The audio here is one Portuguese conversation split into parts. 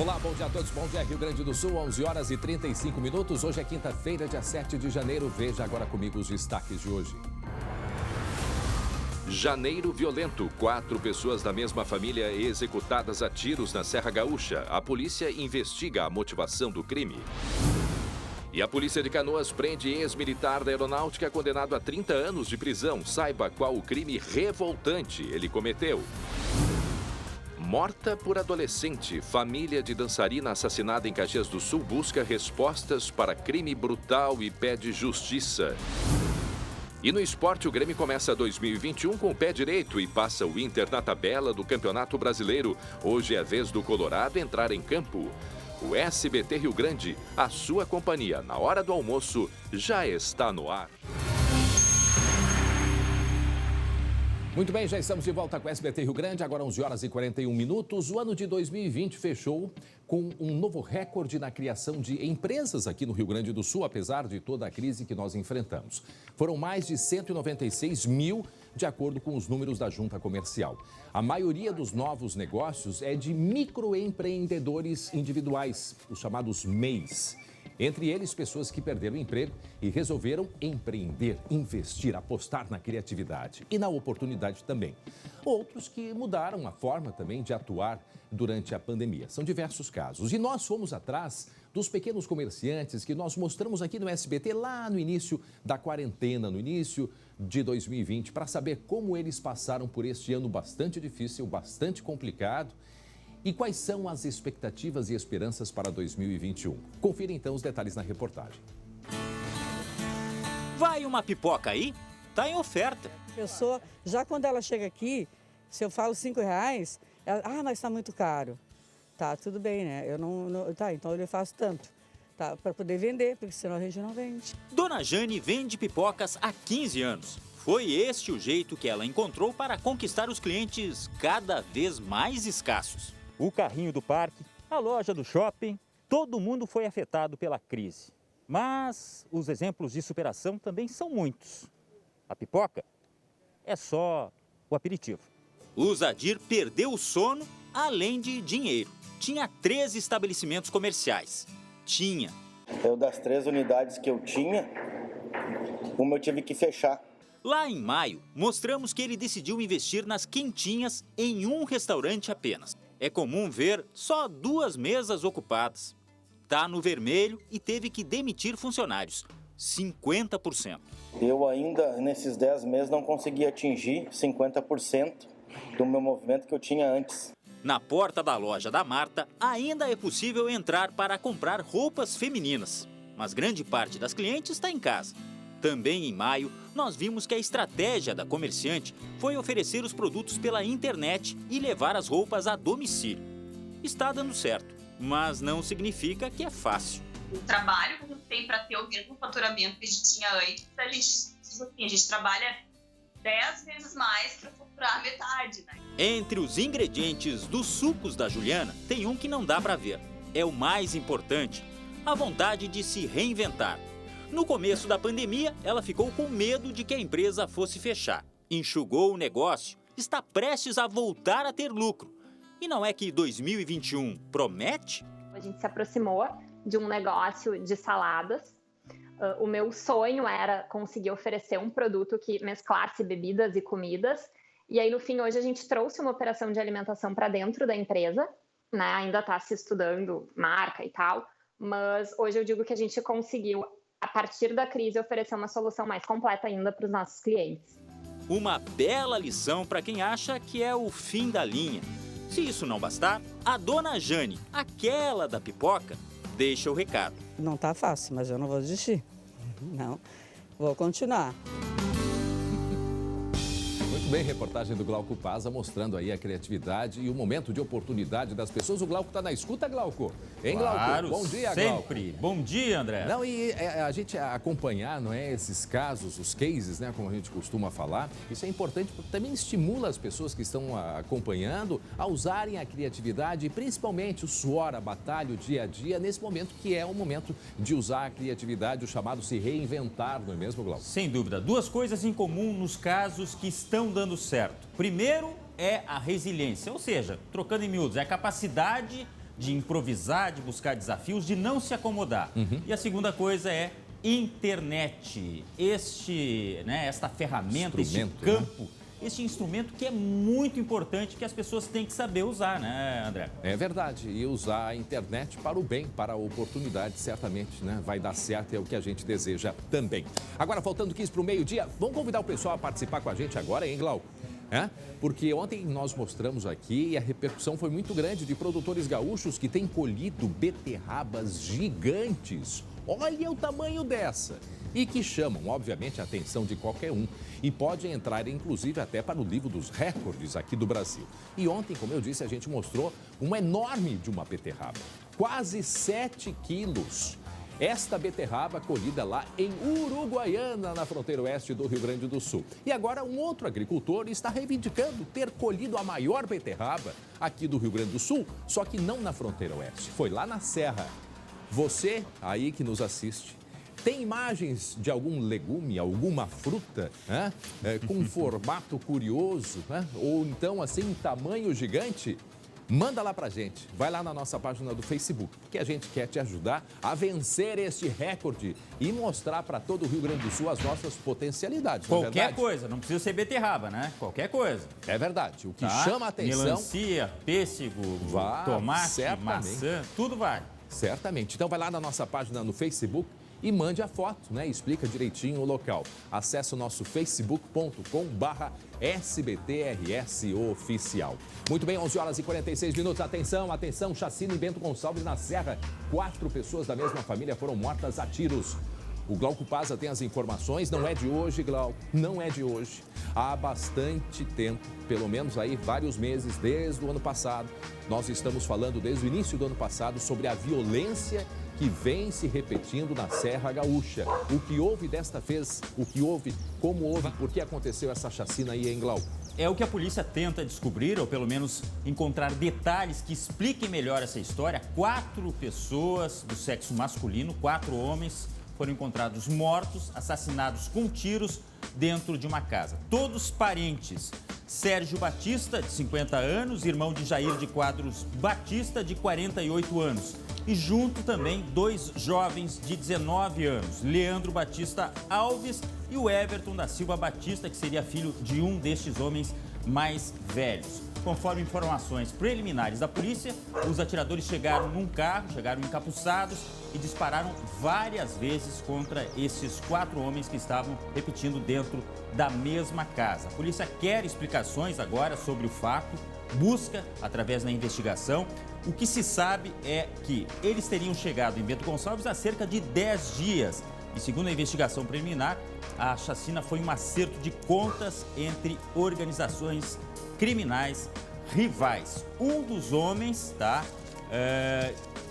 Olá, bom dia a todos. Bom dia, Rio Grande do Sul, 11 horas e 35 minutos. Hoje é quinta-feira, dia 7 de janeiro. Veja agora comigo os destaques de hoje. Janeiro violento. 4 pessoas da mesma família executadas a tiros na Serra Gaúcha. A polícia investiga a motivação do crime. E a polícia de Canoas prende ex-militar da aeronáutica condenado a 30 anos de prisão. Saiba qual o crime revoltante ele cometeu. Morta por adolescente. Família de dançarina assassinada em Caxias do Sul busca respostas para crime brutal e pede justiça. E no esporte, o Grêmio começa 2021 com o pé direito e passa o Inter na tabela do Campeonato Brasileiro. Hoje é a vez do Colorado entrar em campo. O SBT Rio Grande, a sua companhia na hora do almoço, já está no ar. Muito bem, já estamos de volta com o SBT Rio Grande, agora 11 horas e 41 minutos. O ano de 2020 fechou com um novo recorde na criação de empresas aqui no Rio Grande do Sul, apesar de toda a crise que nós enfrentamos. Foram mais de 196 mil, de acordo com os números da Junta Comercial. A maioria dos novos negócios é de microempreendedores individuais, os chamados MEIs. Entre eles, pessoas que perderam o emprego e resolveram empreender, investir, apostar na criatividade e na oportunidade também. Outros que mudaram a forma também de atuar durante a pandemia. São diversos casos. E nós fomos atrás dos pequenos comerciantes que nós mostramos aqui no SBT lá no início da quarentena, no início de 2020, para saber como eles passaram por este ano bastante difícil, bastante complicado. E quais são as expectativas e esperanças para 2021? Confira então os detalhes na reportagem. Vai uma pipoca aí? Tá em oferta. A pessoa, já quando ela chega aqui, se eu falo R$5, ela, mas está muito caro. Tá, tudo bem, né? Tá, então eu faço tanto. Tá, para poder vender, porque senão a gente não vende. Dona Jane vende pipocas há 15 anos. Foi este o jeito que ela encontrou para conquistar os clientes cada vez mais escassos. O carrinho do parque, a loja do shopping, todo mundo foi afetado pela crise. Mas os exemplos de superação também são muitos. A pipoca é só o aperitivo. O Zadir perdeu o sono além de dinheiro. Tinha 13 estabelecimentos comerciais. Das 3 unidades que eu tinha, uma eu tive que fechar. Lá em maio, mostramos que ele decidiu investir nas quentinhas em um restaurante apenas. É comum ver só 2 mesas ocupadas. Tá no vermelho e teve que demitir funcionários, 50%. Eu ainda, nesses 10 meses, não consegui atingir 50% do meu movimento que eu tinha antes. Na porta da loja da Marta, ainda é possível entrar para comprar roupas femininas. Mas grande parte das clientes está em casa. Também em maio, nós vimos que a estratégia da comerciante foi oferecer os produtos pela internet e levar as roupas a domicílio. Está dando certo, mas não significa que é fácil. O trabalho que a gente tem para ter o mesmo faturamento que a gente tinha antes, a gente trabalha 10 vezes mais para faturar metade, né? Entre os ingredientes dos sucos da Juliana, tem um que não dá para ver. É o mais importante, a vontade de se reinventar. No começo da pandemia, ela ficou com medo de que a empresa fosse fechar. Enxugou o negócio, está prestes a voltar a ter lucro. E não é que 2021 promete? A gente se aproximou de um negócio de saladas. O meu sonho era conseguir oferecer um produto que mesclasse bebidas e comidas. E aí, no fim, hoje a gente trouxe uma operação de alimentação para dentro da empresa, né? Ainda está se estudando marca e tal. Mas hoje eu digo que a gente conseguiu, a partir da crise, oferecer uma solução mais completa ainda para os nossos clientes. Uma bela lição para quem acha que é o fim da linha. Se isso não bastar, a dona Jane, aquela da pipoca, deixa o recado. Não está fácil, mas eu não vou desistir. Não, vou continuar. Muito bem, reportagem do Glauco Paza mostrando aí a criatividade e o momento de oportunidade das pessoas. O Glauco está na escuta, Glauco? Hein, Glauco? Claro, bom dia, sempre. Glauco. Bom dia, André. Não, e a gente acompanhar, não é, esses casos, os cases, né, como a gente costuma falar, isso é importante porque também estimula as pessoas que estão acompanhando a usarem a criatividade e principalmente o suor, a batalha, o dia a dia, nesse momento que é o momento de usar a criatividade, o chamado se reinventar, não é mesmo, Glauco? Sem dúvida. 2 coisas em comum nos casos que estão dando certo. Primeiro é a resiliência, ou seja, trocando em miúdos, é a capacidade de improvisar, de buscar desafios, de não se acomodar. E a segunda coisa é internet. Esta ferramenta, este campo, este instrumento que é muito importante, que as pessoas têm que saber usar, né, André? É verdade, e usar a internet para o bem, para a oportunidade, certamente, né? Vai dar certo, é o que a gente deseja também. Agora, faltando 15 para o meio-dia, vamos convidar o pessoal a participar com a gente agora, hein, Glauco? Porque ontem nós mostramos aqui e a repercussão foi muito grande de produtores gaúchos que têm colhido beterrabas gigantes. Olha o tamanho dessa! E que chamam, obviamente, a atenção de qualquer um e podem entrar, inclusive, até para o livro dos recordes aqui do Brasil. E ontem, como eu disse, a gente mostrou uma enorme de uma beterraba, quase 7 quilos. Esta beterraba colhida lá em Uruguaiana, na fronteira oeste do Rio Grande do Sul. E agora um outro agricultor está reivindicando ter colhido a maior beterraba aqui do Rio Grande do Sul, só que não na fronteira oeste, foi lá na Serra. Você aí que nos assiste, tem imagens de algum legume, alguma fruta, com um formato curioso, ou então assim, tamanho gigante? Manda lá pra gente, vai lá na nossa página do Facebook, que a gente quer te ajudar a vencer este recorde e mostrar para todo o Rio Grande do Sul as nossas potencialidades. Qualquer coisa, não precisa ser beterraba, né? Qualquer coisa. É verdade, o que chama a atenção... Melancia, pêssego, tomate, certamente. maçã, tudo vai. Certamente, então vai lá na nossa página no Facebook e mande a foto, né? Explica direitinho o local. Acesse o nosso facebook.com/SBTRS-oficial. Muito bem, 11 horas e 46 minutos. Atenção, atenção, chacina em Bento Gonçalves, na Serra. 4 pessoas da mesma família foram mortas a tiros. O Glauco Paza tem as informações, não é de hoje, Glauco, não é de hoje. Há bastante tempo, pelo menos aí vários meses, desde o ano passado, nós estamos falando desde o início do ano passado sobre a violência que vem se repetindo na Serra Gaúcha. O que houve desta vez, o que houve, como houve, por que aconteceu essa chacina aí, hein, Glauco? É o que a polícia tenta descobrir, ou pelo menos encontrar detalhes que expliquem melhor essa história. 4 pessoas do sexo masculino, 4 homens, foram encontrados mortos, assassinados com tiros dentro de uma casa. Todos parentes. Sérgio Batista, de 50 anos, irmão de Jair de Quadros Batista, de 48 anos. E junto também 2 jovens de 19 anos, Leandro Batista Alves e o Everton da Silva Batista, que seria filho de um destes homens mais velhos. Conforme informações preliminares da polícia, os atiradores chegaram num carro, chegaram encapuçados e dispararam várias vezes contra esses 4 homens que estavam repetindo dentro da mesma casa. A polícia quer explicações agora sobre o fato, busca através da investigação. O que se sabe é que eles teriam chegado em Bento Gonçalves há cerca de 10 dias. E segundo a investigação preliminar, a chacina foi um acerto de contas entre organizações criminais rivais. Um dos homens,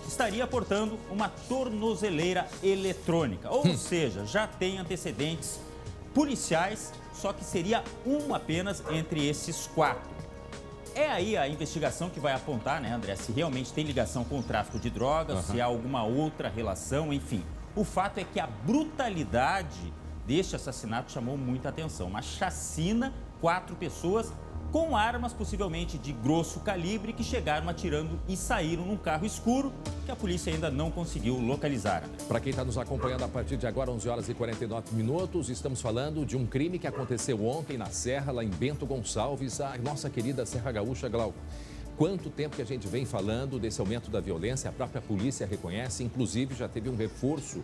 estaria portando uma tornozeleira eletrônica, ou seja, já tem antecedentes policiais, só que seria um apenas entre esses 4. É aí a investigação que vai apontar, né, André, se realmente tem ligação com o tráfico de drogas, se há alguma outra relação, enfim. O fato é que a brutalidade deste assassinato chamou muita atenção. Uma chacina, 4 pessoas com armas possivelmente de grosso calibre que chegaram atirando e saíram num carro escuro que a polícia ainda não conseguiu localizar. Para quem está nos acompanhando a partir de agora, 11 horas e 49 minutos, estamos falando de um crime que aconteceu ontem na Serra, lá em Bento Gonçalves, a nossa querida Serra Gaúcha, Glauco. Quanto tempo que a gente vem falando desse aumento da violência, a própria polícia reconhece, inclusive já teve um reforço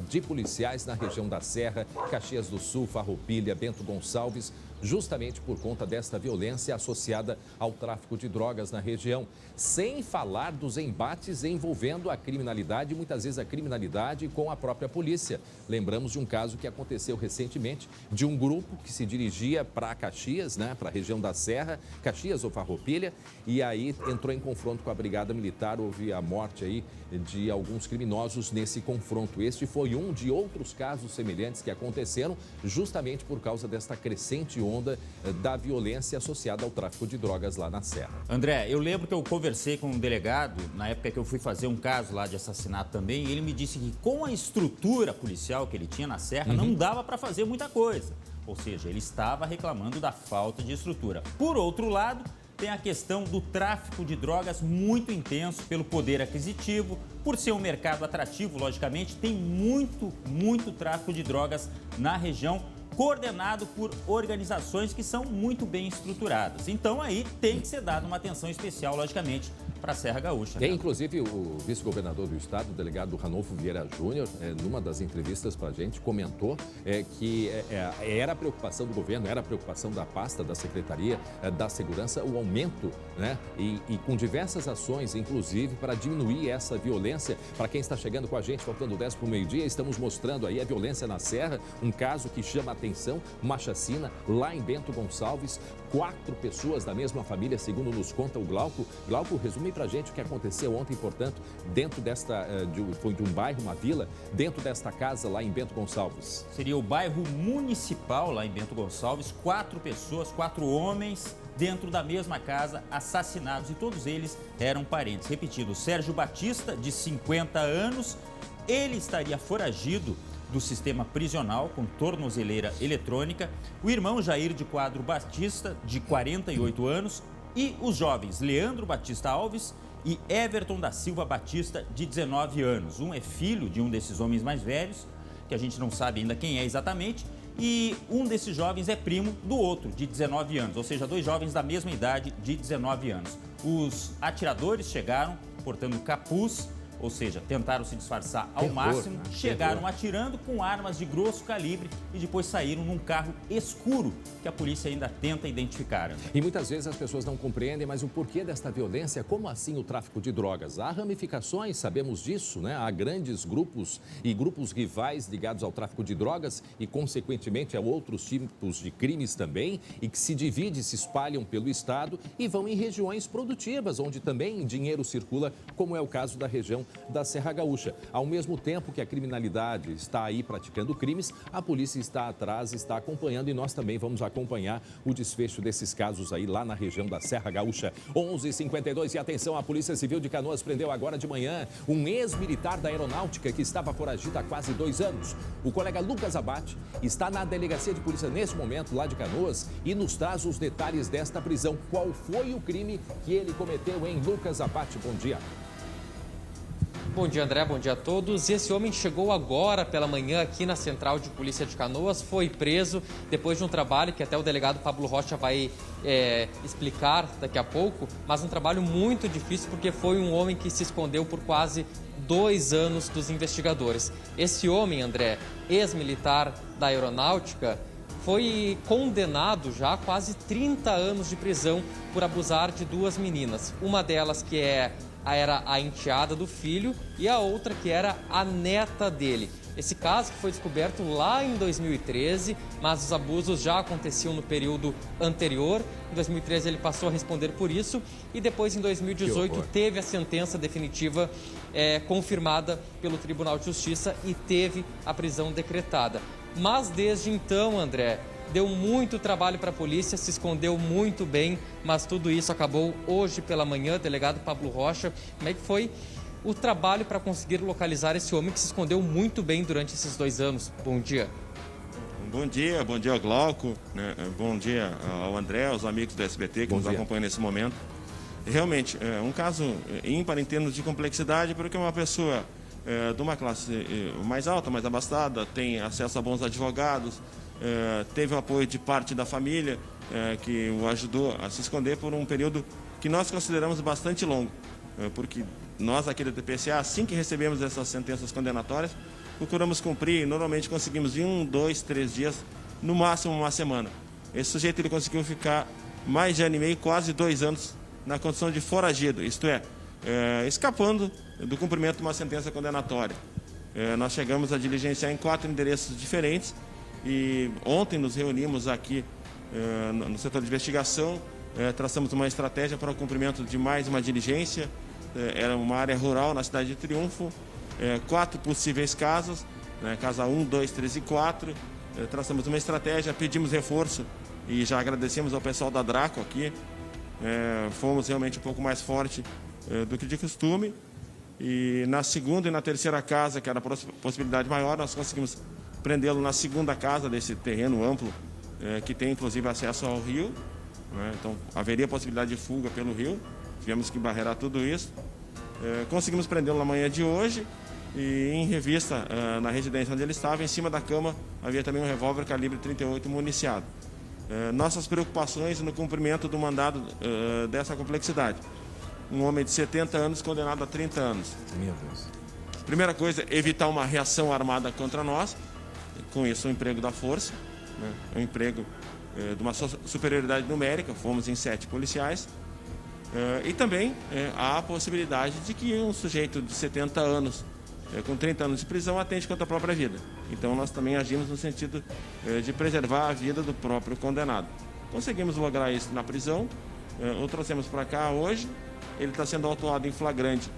de policiais na região da Serra, Caxias do Sul, Farroupilha, Bento Gonçalves, justamente por conta desta violência associada ao tráfico de drogas na região. Sem falar dos embates envolvendo a criminalidade, muitas vezes a criminalidade com a própria polícia. Lembramos de um caso que aconteceu recentemente, de um grupo que se dirigia para Caxias, para a região da Serra, Caxias ou Farroupilha, e aí entrou em confronto com a Brigada Militar, houve a morte aí de alguns criminosos nesse confronto. Este foi um de outros casos semelhantes que aconteceram justamente por causa desta crescente onda da violência associada ao tráfico de drogas lá na Serra. André, eu lembro que eu conversei com um delegado, na época que eu fui fazer um caso lá de assassinato também, e ele me disse que com a estrutura policial que ele tinha na Serra, não dava para fazer muita coisa. Ou seja, ele estava reclamando da falta de estrutura. Por outro lado, tem a questão do tráfico de drogas muito intenso pelo poder aquisitivo. Por ser um mercado atrativo, logicamente, tem muito tráfico de drogas na região, coordenado por organizações que são muito bem estruturadas. Então, aí tem que ser dada uma atenção especial, logicamente, para a Serra Gaúcha. Tem, inclusive, o vice-governador do estado, o delegado Ranolfo Vieira Júnior, numa das entrevistas para a gente, comentou que era a preocupação do governo, era a preocupação da pasta, da Secretaria da Segurança, o aumento, né? E com diversas ações, inclusive, para diminuir essa violência. Para quem está chegando com a gente, faltando 10 para o meio-dia, estamos mostrando aí a violência na Serra, um caso que chama a atenção, uma chacina lá em Bento Gonçalves, 4 pessoas da mesma família, segundo nos conta o Glauco. Glauco, resume para a gente o que aconteceu ontem, portanto, dentro foi de um bairro, uma vila, dentro desta casa lá em Bento Gonçalves. Seria o bairro municipal lá em Bento Gonçalves, 4 pessoas, 4 homens dentro da mesma casa, assassinados, e todos eles eram parentes. Repetindo, Sérgio Batista, de 50 anos, ele estaria foragido do sistema prisional com tornozeleira eletrônica, o irmão Jair de Quadro Batista, de 48 anos, e os jovens Leandro Batista Alves e Everton da Silva Batista, de 19 anos. Um é filho de um desses homens mais velhos, que a gente não sabe ainda quem é exatamente, e um desses jovens é primo do outro, de 19 anos, ou seja, 2 jovens da mesma idade, de 19 anos. Os atiradores chegaram portando capuz, ou seja, tentaram se disfarçar ao máximo, chegaram atirando com armas de grosso calibre e depois saíram num carro escuro que a polícia ainda tenta identificar. E muitas vezes as pessoas não compreendem, mas o porquê desta violência, como assim o tráfico de drogas? Há ramificações, sabemos disso, né? Há grandes grupos e grupos rivais ligados ao tráfico de drogas e, consequentemente, a outros tipos de crimes também, e que se dividem, se espalham pelo estado e vão em regiões produtivas, onde também dinheiro circula, como é o caso da região da Serra Gaúcha. Ao mesmo tempo que a criminalidade está aí praticando crimes, a polícia está atrás, está acompanhando, e nós também vamos acompanhar o desfecho desses casos aí lá na região da Serra Gaúcha. 11h52, e atenção, a Polícia Civil de Canoas prendeu agora de manhã um ex-militar da Aeronáutica que estava foragido há quase 2 anos. O colega Lucas Abate está na delegacia de polícia nesse momento lá de Canoas e nos traz os detalhes desta prisão. Qual foi o crime que ele cometeu, hein? Lucas Abate, bom dia. Bom dia, André. Bom dia a todos. Esse homem chegou agora pela manhã aqui na Central de Polícia de Canoas, foi preso depois de um trabalho que até o delegado Pablo Rocha vai explicar daqui a pouco, mas um trabalho muito difícil porque foi um homem que se escondeu por quase 2 anos dos investigadores. Esse homem, André, ex-militar da Aeronáutica, foi condenado já a quase 30 anos de prisão por abusar de 2 meninas. Uma delas que era a enteada do filho e a outra que era a neta dele. Esse caso que foi descoberto lá em 2013, mas os abusos já aconteciam no período anterior. Em 2013 ele passou a responder por isso e depois em 2018 teve a sentença definitiva confirmada pelo Tribunal de Justiça e teve a prisão decretada. Mas desde então, André, deu muito trabalho para a polícia, se escondeu muito bem, mas tudo isso acabou hoje pela manhã. Delegado Pablo Rocha, como é que foi o trabalho para conseguir localizar esse homem que se escondeu muito bem durante esses 2 anos? Bom dia. Bom dia ao Glauco, né? Bom dia ao André, aos amigos do SBT que nos acompanham nesse momento. Realmente, é um caso ímpar em termos de complexidade, porque uma pessoa de uma classe mais alta, mais abastada, tem acesso a bons advogados, teve o apoio de parte da família que o ajudou a se esconder por um período que nós consideramos bastante longo, porque nós aqui da TPCA, assim que recebemos essas sentenças condenatórias, procuramos cumprir, normalmente conseguimos em 1, 2, 3 dias, no máximo 1 semana. Esse sujeito ele conseguiu ficar mais de 1 ano e meio, quase 2 anos, na condição de foragido, isto é, escapando do cumprimento de uma sentença condenatória. Nós chegamos a diligenciar em 4 endereços diferentes e ontem nos reunimos aqui no setor de investigação, traçamos uma estratégia para o cumprimento de mais uma diligência. Era uma área rural na cidade de Triunfo, 4 possíveis casos, casa 1, 2, 3 e 4. Traçamos uma estratégia, pedimos reforço e já agradecemos ao pessoal da Draco aqui. Fomos realmente um pouco mais forte do que de costume. E na segunda e na terceira casa, que era a possibilidade maior, nós conseguimos prendê-lo na segunda casa desse terreno amplo, que tem inclusive acesso ao rio. né? Então haveria possibilidade de fuga pelo rio, tivemos que barrerar tudo isso. Conseguimos prendê-lo na manhã de hoje e em revista na residência onde ele estava, em cima da cama havia também um revólver calibre 38 municiado. Nossas preocupações no cumprimento do mandado dessa complexidade. Um homem de 70 anos condenado a 30 anos. Meu Deus. Primeira coisa, evitar uma reação armada contra nós. Com isso, o emprego da força, né? O emprego de uma superioridade numérica. Fomos em 7 policiais. E também há a possibilidade de que um sujeito de 70 anos, com 30 anos de prisão, atente contra a própria vida. Então, nós também agimos no sentido de preservar a vida do próprio condenado. Conseguimos lograr isso na prisão. O trouxemos para cá hoje. Ele está sendo autuado em flagrante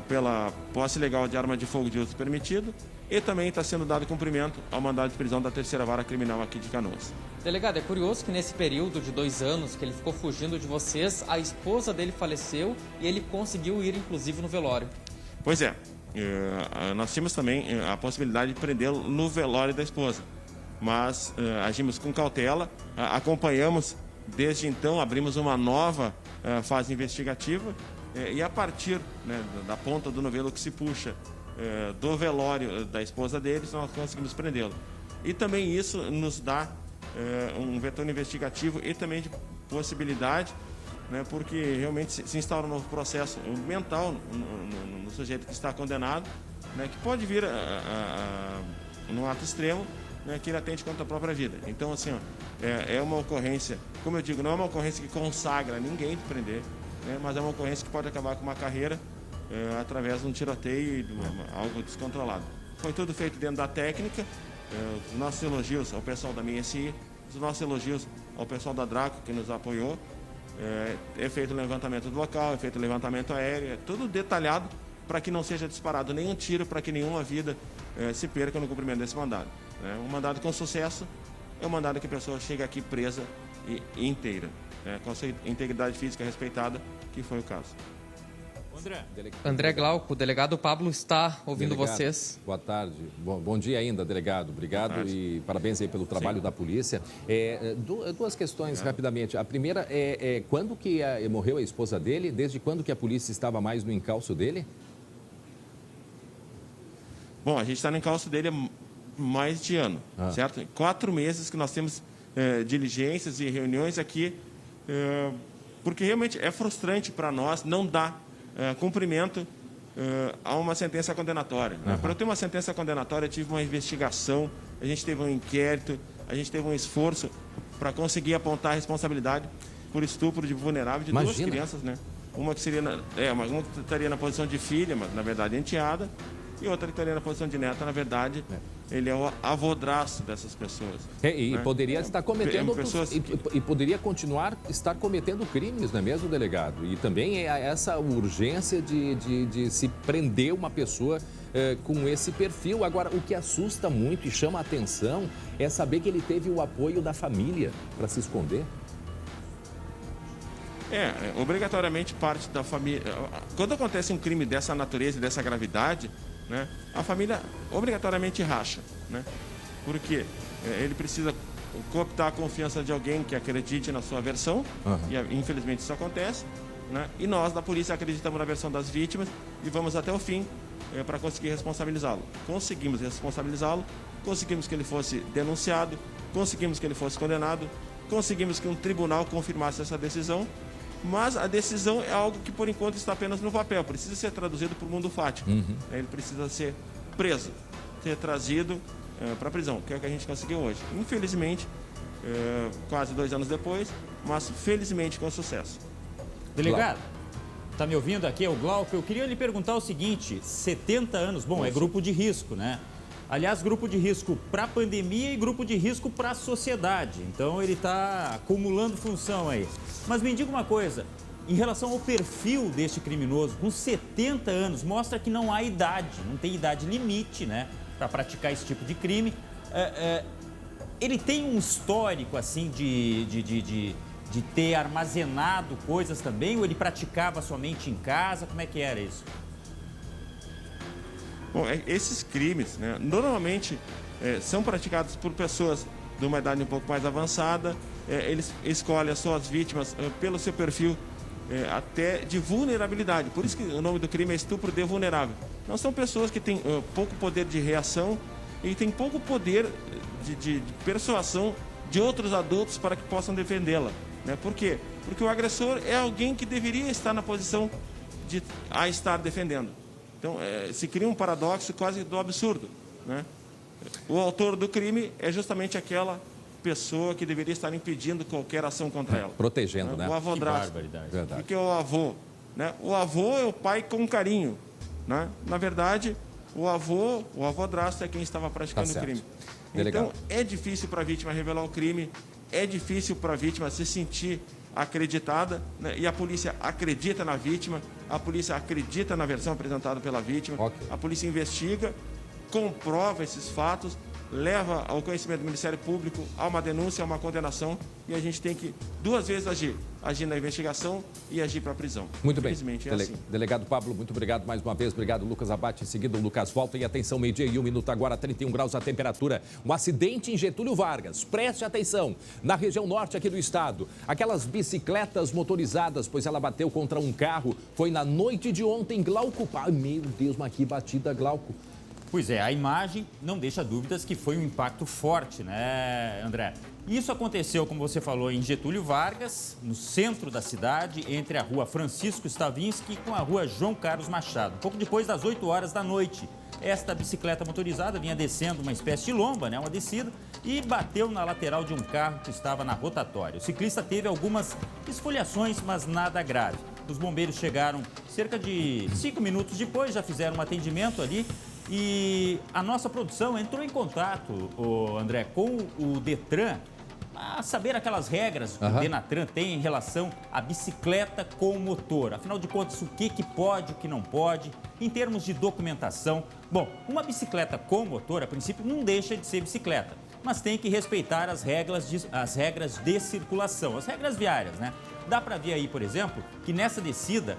pela posse ilegal de arma de fogo de uso permitido e também está sendo dado cumprimento ao mandado de prisão da 3ª Vara Criminal aqui de Canoas. Delegado, é curioso que nesse período de 2 anos que ele ficou fugindo de vocês, a esposa dele faleceu e ele conseguiu ir, inclusive, no velório. Pois é. Nós tínhamos também a possibilidade de prendê-lo no velório da esposa, mas agimos com cautela, acompanhamos. Desde então, abrimos uma nova fase investigativa e a partir, né, da ponta do novelo que se puxa do velório da esposa deles, nós conseguimos prendê-lo. E também isso nos dá um vetor investigativo e também de possibilidade, né, porque realmente se instaura um novo processo mental no sujeito que está condenado, né, que pode vir num ato extremo, né, que ele atente contra a própria vida. Então, assim, ó, é uma ocorrência, como eu digo, não é uma ocorrência que consagra ninguém de prender, né, mas é uma ocorrência que pode acabar com uma carreira através de um tiroteio e de algo descontrolado. Foi tudo feito dentro da técnica. Os nossos elogios ao pessoal da MSI, os nossos elogios ao pessoal da Draco, que nos apoiou. É feito o levantamento do local, é feito o levantamento aéreo, é tudo detalhado para que não seja disparado nenhum tiro, para que nenhuma vida se perca no cumprimento desse mandado. Um mandado com sucesso é um mandado que a pessoa chega aqui presa e inteira, com a sua integridade física respeitada, que foi o caso. André Glauco, o delegado Pablo está ouvindo delegado, vocês. Boa tarde. Bom dia ainda, delegado. Obrigado e parabéns aí pelo trabalho da polícia. Duas questões rapidamente. A primeira é quando que morreu a esposa dele? Desde quando que a polícia estava mais no encalço dele? Bom, a gente está no encalço dele há mais de ano, certo? 4 meses que nós temos diligências e reuniões aqui, porque realmente é frustrante para nós não dar cumprimento a uma sentença condenatória. Para eu ter uma sentença condenatória, eu tive uma investigação, a gente teve um inquérito, a gente teve um esforço para conseguir apontar a responsabilidade por estupro de vulnerável de 2 crianças, né? Uma que seria uma que estaria na posição de filha, mas na verdade enteada, e outra que estaria na posição de neta, na verdade, ele é o avodraço dessas pessoas. Poderia estar cometendo e poderia continuar estar cometendo crimes, não é mesmo, delegado? E também é essa urgência de se prender uma pessoa com esse perfil. Agora, o que assusta muito e chama a atenção é saber que ele teve o apoio da família para se esconder. Obrigatoriamente parte da família. Quando acontece um crime dessa natureza e dessa gravidade, né, a família obrigatoriamente racha, né? Porque ele precisa cooptar a confiança de alguém que acredite na sua versão, e infelizmente isso acontece, né? E nós da polícia acreditamos na versão das vítimas e vamos até o fim para conseguir responsabilizá-lo. Conseguimos responsabilizá-lo, conseguimos que ele fosse denunciado, conseguimos que ele fosse condenado, conseguimos que um tribunal confirmasse essa decisão. Mas a decisão é algo que, por enquanto, está apenas no papel. Precisa ser traduzido para o mundo fático. Ele precisa ser preso, ser trazido para a prisão, que é o que a gente conseguiu hoje. Infelizmente, quase 2 anos depois, mas felizmente com sucesso. Delegado, está me ouvindo aqui? É o Glauco. Eu queria lhe perguntar o seguinte, 70 anos, bom, é grupo de risco, né? Aliás, grupo de risco para a pandemia e grupo de risco para a sociedade. Então, ele está acumulando função aí. Mas me diga uma coisa, em relação ao perfil deste criminoso, com 70 anos, mostra que não há idade, não tem idade limite, né, para praticar esse tipo de crime. Ele tem um histórico, assim, de ter armazenado coisas também, ou ele praticava somente em casa? Como é que era isso? Bom, esses crimes, né, normalmente são praticados por pessoas de uma idade um pouco mais avançada. Ele escolhe as suas vítimas pelo seu perfil até de vulnerabilidade. Por isso que o nome do crime é estupro de vulnerável. Não são pessoas que têm pouco poder de reação e têm pouco poder de persuasão de outros adultos para que possam defendê-la. Né? Por quê? Porque o agressor é alguém que deveria estar na posição de estar defendendo. Então, se cria um paradoxo quase do absurdo. Né? O autor do crime é justamente aquela pessoa que deveria estar impedindo qualquer ação contra ela. Protegendo, né? O avódrasto. O que é o avô? Né? O avô é o pai com carinho. Né? Na verdade, o avódrasto é quem estava praticando o crime. Então, é difícil para a vítima revelar o crime, é difícil para a vítima se sentir acreditada, né? E a polícia acredita na vítima, a polícia acredita na versão apresentada pela vítima, a polícia investiga, comprova esses fatos, leva ao conhecimento do Ministério Público a uma denúncia, a uma condenação, e a gente tem que duas vezes agir na investigação e agir para a prisão. Muito bem. Infelizmente é assim. Delegado Pablo, muito obrigado mais uma vez. Obrigado, Lucas Abate. Em seguida, o Lucas volta. E atenção, 12:01 agora, 31 graus a temperatura. Um acidente em Getúlio Vargas. Preste atenção. Na região norte aqui do estado. Aquelas bicicletas motorizadas, pois ela bateu contra um carro. Foi na noite de ontem, Glauco. Ai, meu Deus, mas que batida, Glauco. Pois é, a imagem não deixa dúvidas que foi um impacto forte, né, André? Isso aconteceu, como você falou, em Getúlio Vargas, no centro da cidade, entre a rua Francisco Stavinsky com a rua João Carlos Machado. Pouco depois das 8 horas da noite, esta bicicleta motorizada vinha descendo uma espécie de lomba, né, uma descida, e bateu na lateral de um carro que estava na rotatória. O ciclista teve algumas esfoliações, mas nada grave. Os bombeiros chegaram cerca de 5 minutos depois, já fizeram um atendimento ali. E a nossa produção entrou em contato, André, com o Detran, a saber aquelas regras que o Denatran tem em relação à bicicleta com motor. Afinal de contas, o que pode, o que não pode, em termos de documentação. Bom, uma bicicleta com motor, a princípio, não deixa de ser bicicleta, mas tem que respeitar as regras de circulação, as regras viárias, né? Dá para ver aí, por exemplo, que nessa descida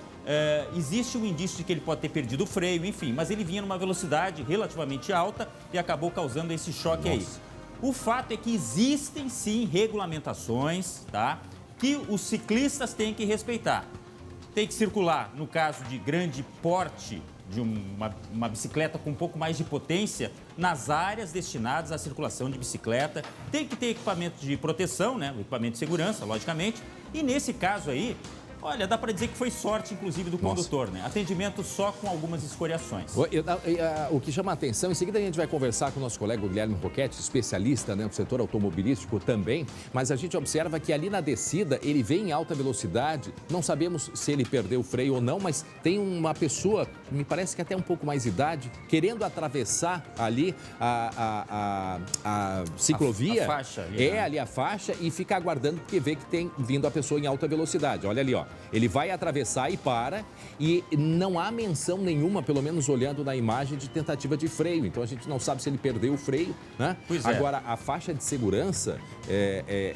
existe um indício de que ele pode ter perdido o freio, enfim, mas ele vinha numa velocidade relativamente alta e acabou causando esse choque aí. O fato é que existem sim regulamentações, tá? Que os ciclistas têm que respeitar. Tem que circular, no caso de grande porte, de uma bicicleta com um pouco mais de potência, nas áreas destinadas à circulação de bicicleta. Tem que ter equipamento de proteção, né? O equipamento de segurança, logicamente. E nesse caso aí, olha, dá para dizer que foi sorte, inclusive, do condutor, né? Atendimento só com algumas escoriações. O que chama a atenção, em seguida a gente vai conversar com o nosso colega Guilherme Roquete, especialista, né, no setor automobilístico também, mas a gente observa que ali na descida ele vem em alta velocidade, não sabemos se ele perdeu o freio ou não, mas tem uma pessoa, me parece que até um pouco mais de idade, querendo atravessar ali a ciclovia. A faixa ali, né? Ali a faixa, e fica aguardando porque vê que tem vindo a pessoa em alta velocidade. Olha ali, ó. Ele vai atravessar e para, e não há menção nenhuma, pelo menos olhando na imagem, de tentativa de freio. Então a gente não sabe se ele perdeu o freio, né? Pois é. Agora, a faixa de segurança,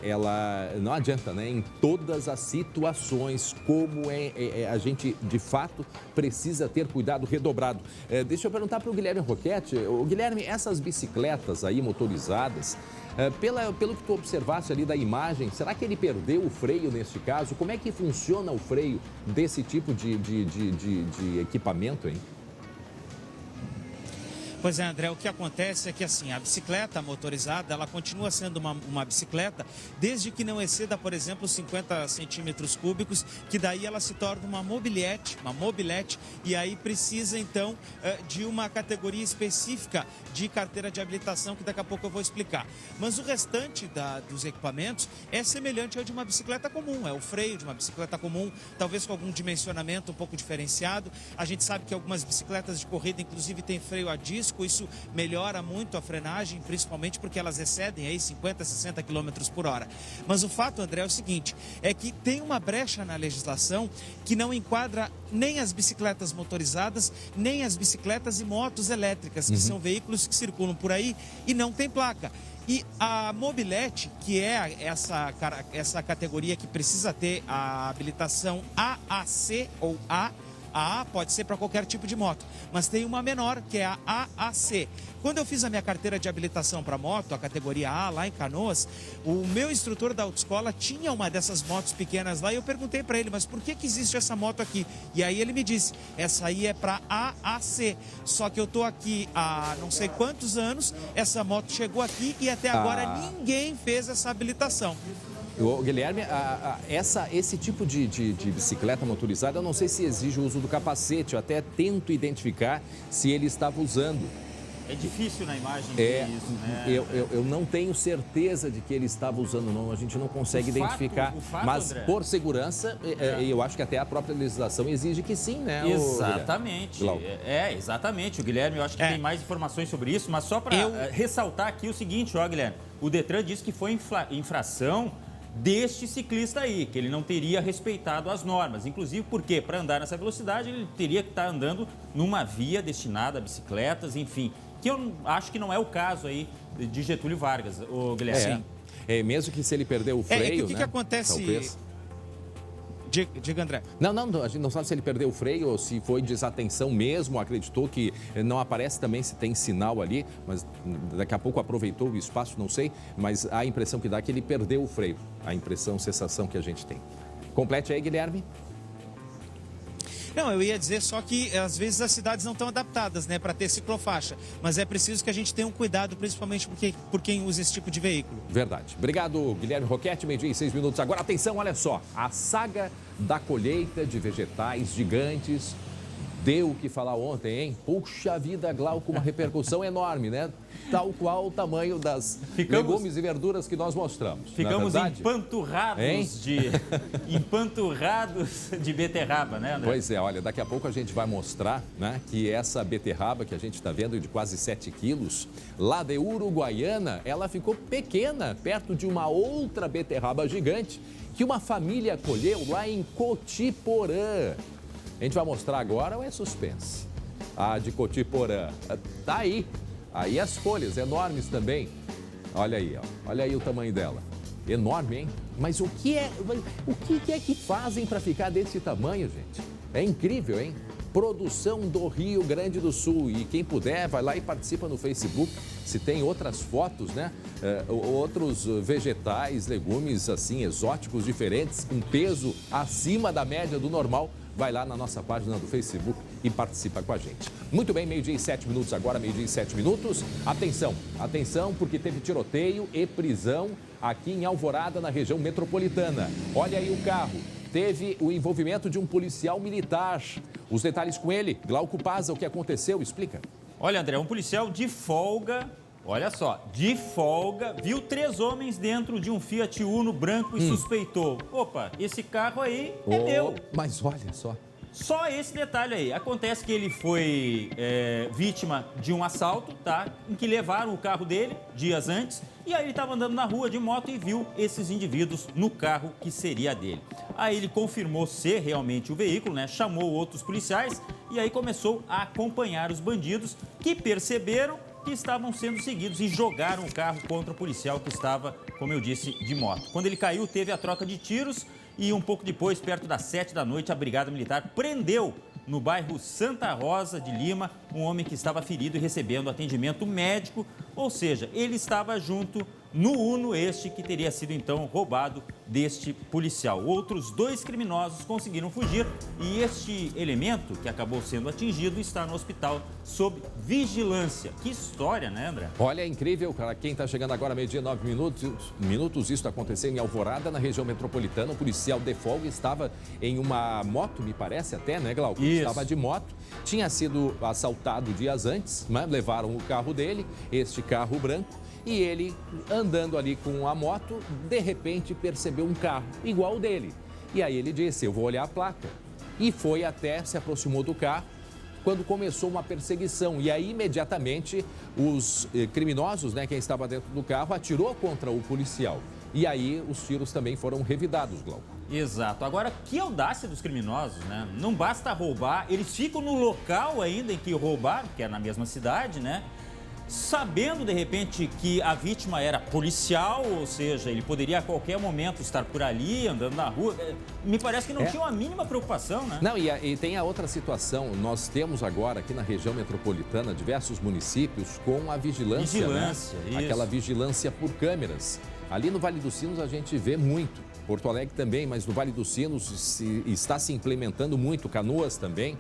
ela não adianta, né? Em todas as situações, como a gente, de fato, precisa ter cuidado redobrado. Deixa eu perguntar para o Guilherme Roquete. Guilherme, essas bicicletas aí motorizadas, pelo que tu observasse ali da imagem, será que ele perdeu o freio neste caso? Como é que funciona o freio desse tipo de equipamento, hein? Pois é, André, o que acontece é que assim, a bicicleta motorizada, ela continua sendo uma bicicleta desde que não exceda, por exemplo, 50 centímetros cúbicos, que daí ela se torna uma mobilete, e aí precisa então de uma categoria específica de carteira de habilitação, que daqui a pouco eu vou explicar. Mas o restante dos equipamentos é semelhante ao de uma bicicleta comum, é o freio de uma bicicleta comum, talvez com algum dimensionamento um pouco diferenciado. A gente sabe que algumas bicicletas de corrida, inclusive, têm freio a disco. Isso melhora muito a frenagem, principalmente porque elas excedem aí 50, 60 km por hora. Mas o fato, André, é o seguinte, é que tem uma brecha na legislação que não enquadra nem as bicicletas motorizadas, nem as bicicletas e motos elétricas, que são veículos que circulam por aí e não tem placa. E a mobilete, que é essa categoria que precisa ter a habilitação AAC ou A, A A pode ser para qualquer tipo de moto, mas tem uma menor, que é a AAC. Quando eu fiz a minha carteira de habilitação para moto, a categoria A, lá em Canoas, o meu instrutor da autoescola tinha uma dessas motos pequenas lá e eu perguntei para ele, mas por que existe essa moto aqui? E aí ele me disse, essa aí é para AAC, só que eu tô aqui há não sei quantos anos, essa moto chegou aqui e até agora ninguém fez essa habilitação. Guilherme, esse tipo de bicicleta motorizada, eu não sei se exige o uso do capacete, eu até tento identificar se ele estava usando. É difícil na imagem ver isso, né? Eu não tenho certeza de que ele estava usando, não. A gente não consegue identificar. Mas, André, por segurança, eu acho que até a própria legislação exige que sim, né? Exatamente. Exatamente. O Guilherme, eu acho que tem mais informações sobre isso, mas só para ressaltar aqui o seguinte, Guilherme. O Detran disse que foi infração deste ciclista aí, que ele não teria respeitado as normas. Inclusive porque, para andar nessa velocidade, ele teria que estar andando numa via destinada a bicicletas, enfim. Que eu acho que não é o caso aí de Getúlio Vargas, o Guilherme. Mesmo que se ele perder o freio, o que acontece... Talvez. Diga, André. Não, a gente não sabe se ele perdeu o freio ou se foi desatenção mesmo, acreditou que não aparece também se tem sinal ali, mas daqui a pouco aproveitou o espaço, não sei, mas a impressão que dá é que ele perdeu o freio, a sensação que a gente tem. Complete aí, Guilherme. Não, eu ia dizer só que às vezes as cidades não estão adaptadas, né, para ter ciclofaixa, mas é preciso que a gente tenha um cuidado, principalmente por quem usa esse tipo de veículo. Verdade. Obrigado, Guilherme Roquete, 12:06. Agora, atenção, olha só, a saga da colheita de vegetais gigantes deu o que falar ontem, hein? Puxa vida, Glauco, uma repercussão enorme, né? Tal qual o tamanho das legumes e verduras que nós mostramos. Ficamos empanturrados de beterraba, né, André? Pois é, olha, daqui a pouco a gente vai mostrar, né, que essa beterraba que a gente está vendo de quase 7 quilos, lá de Uruguaiana, ela ficou pequena, perto de uma outra beterraba gigante que uma família colheu lá em Cotiporã. A gente vai mostrar agora ou é suspense? A de Cotiporã. Tá aí. Aí as folhas enormes também. Olha aí, ó. Olha aí o tamanho dela. Enorme, hein? Mas o que é que fazem para ficar desse tamanho, gente? É incrível, hein? Produção do Rio Grande do Sul. E quem puder, vai lá e participa no Facebook. Se tem outras fotos, né? Outros vegetais, legumes, assim, exóticos, diferentes, com peso acima da média do normal. Vai lá na nossa página do Facebook e participa com a gente. Muito bem, 12:07 agora, 12:07. Atenção, porque teve tiroteio e prisão aqui em Alvorada, na região metropolitana. Olha aí o carro. Teve o envolvimento de um policial militar. Os detalhes com ele. Glauco Paza, o que aconteceu? Explica. Olha, André, um policial de folga... Olha só, de folga, viu 3 homens dentro de um Fiat Uno branco e suspeitou. Opa, esse carro aí é meu. Mas olha só. Só esse detalhe aí. Acontece que ele foi vítima de um assalto, tá? Em que levaram o carro dele dias antes. E aí ele estava andando na rua de moto e viu esses indivíduos no carro que seria dele. Aí ele confirmou ser realmente o veículo, né? Chamou outros policiais e aí começou a acompanhar os bandidos que perceberam que estavam sendo seguidos e jogaram o carro contra o policial que estava, como eu disse, de moto. Quando ele caiu, teve a troca de tiros e um pouco depois, perto das 7 da noite, a Brigada Militar prendeu no bairro Santa Rosa de Lima um homem que estava ferido e recebendo atendimento médico, ou seja, ele estava junto no Uno este que teria sido então roubado deste policial. Outros 2 criminosos conseguiram fugir e este elemento que acabou sendo atingido está no hospital sob vigilância. Que história, né, André? Olha, é incrível, para quem está chegando agora, 12:09. Isso aconteceu em Alvorada, na região metropolitana. O policial de folga estava em uma moto, me parece até, né, Glauco? Isso. Estava de moto, tinha sido assaltado dias antes, né? Levaram o carro dele, este carro branco. E ele, andando ali com a moto, de repente percebeu um carro igual o dele. E aí ele disse, eu vou olhar a placa. E foi até, se aproximou do carro, quando começou uma perseguição. E aí, imediatamente, os criminosos, né, quem estava dentro do carro, atirou contra o policial. E aí, os tiros também foram revidados, Glauco. Exato. Agora, que audácia dos criminosos, né? Não basta roubar, eles ficam no local ainda em que roubaram, que é na mesma cidade, né? sabendo de repente que a vítima era policial, ou seja, ele poderia a qualquer momento estar por ali, andando na rua. Me parece que não tinha a mínima preocupação, né? Não, e tem a outra situação. Nós temos agora aqui na região metropolitana diversos municípios com a vigilância, né? Aquela vigilância por câmeras. Ali no Vale dos Sinos a gente vê muito. Porto Alegre também, mas no Vale dos Sinos está se implementando muito, Canoas também.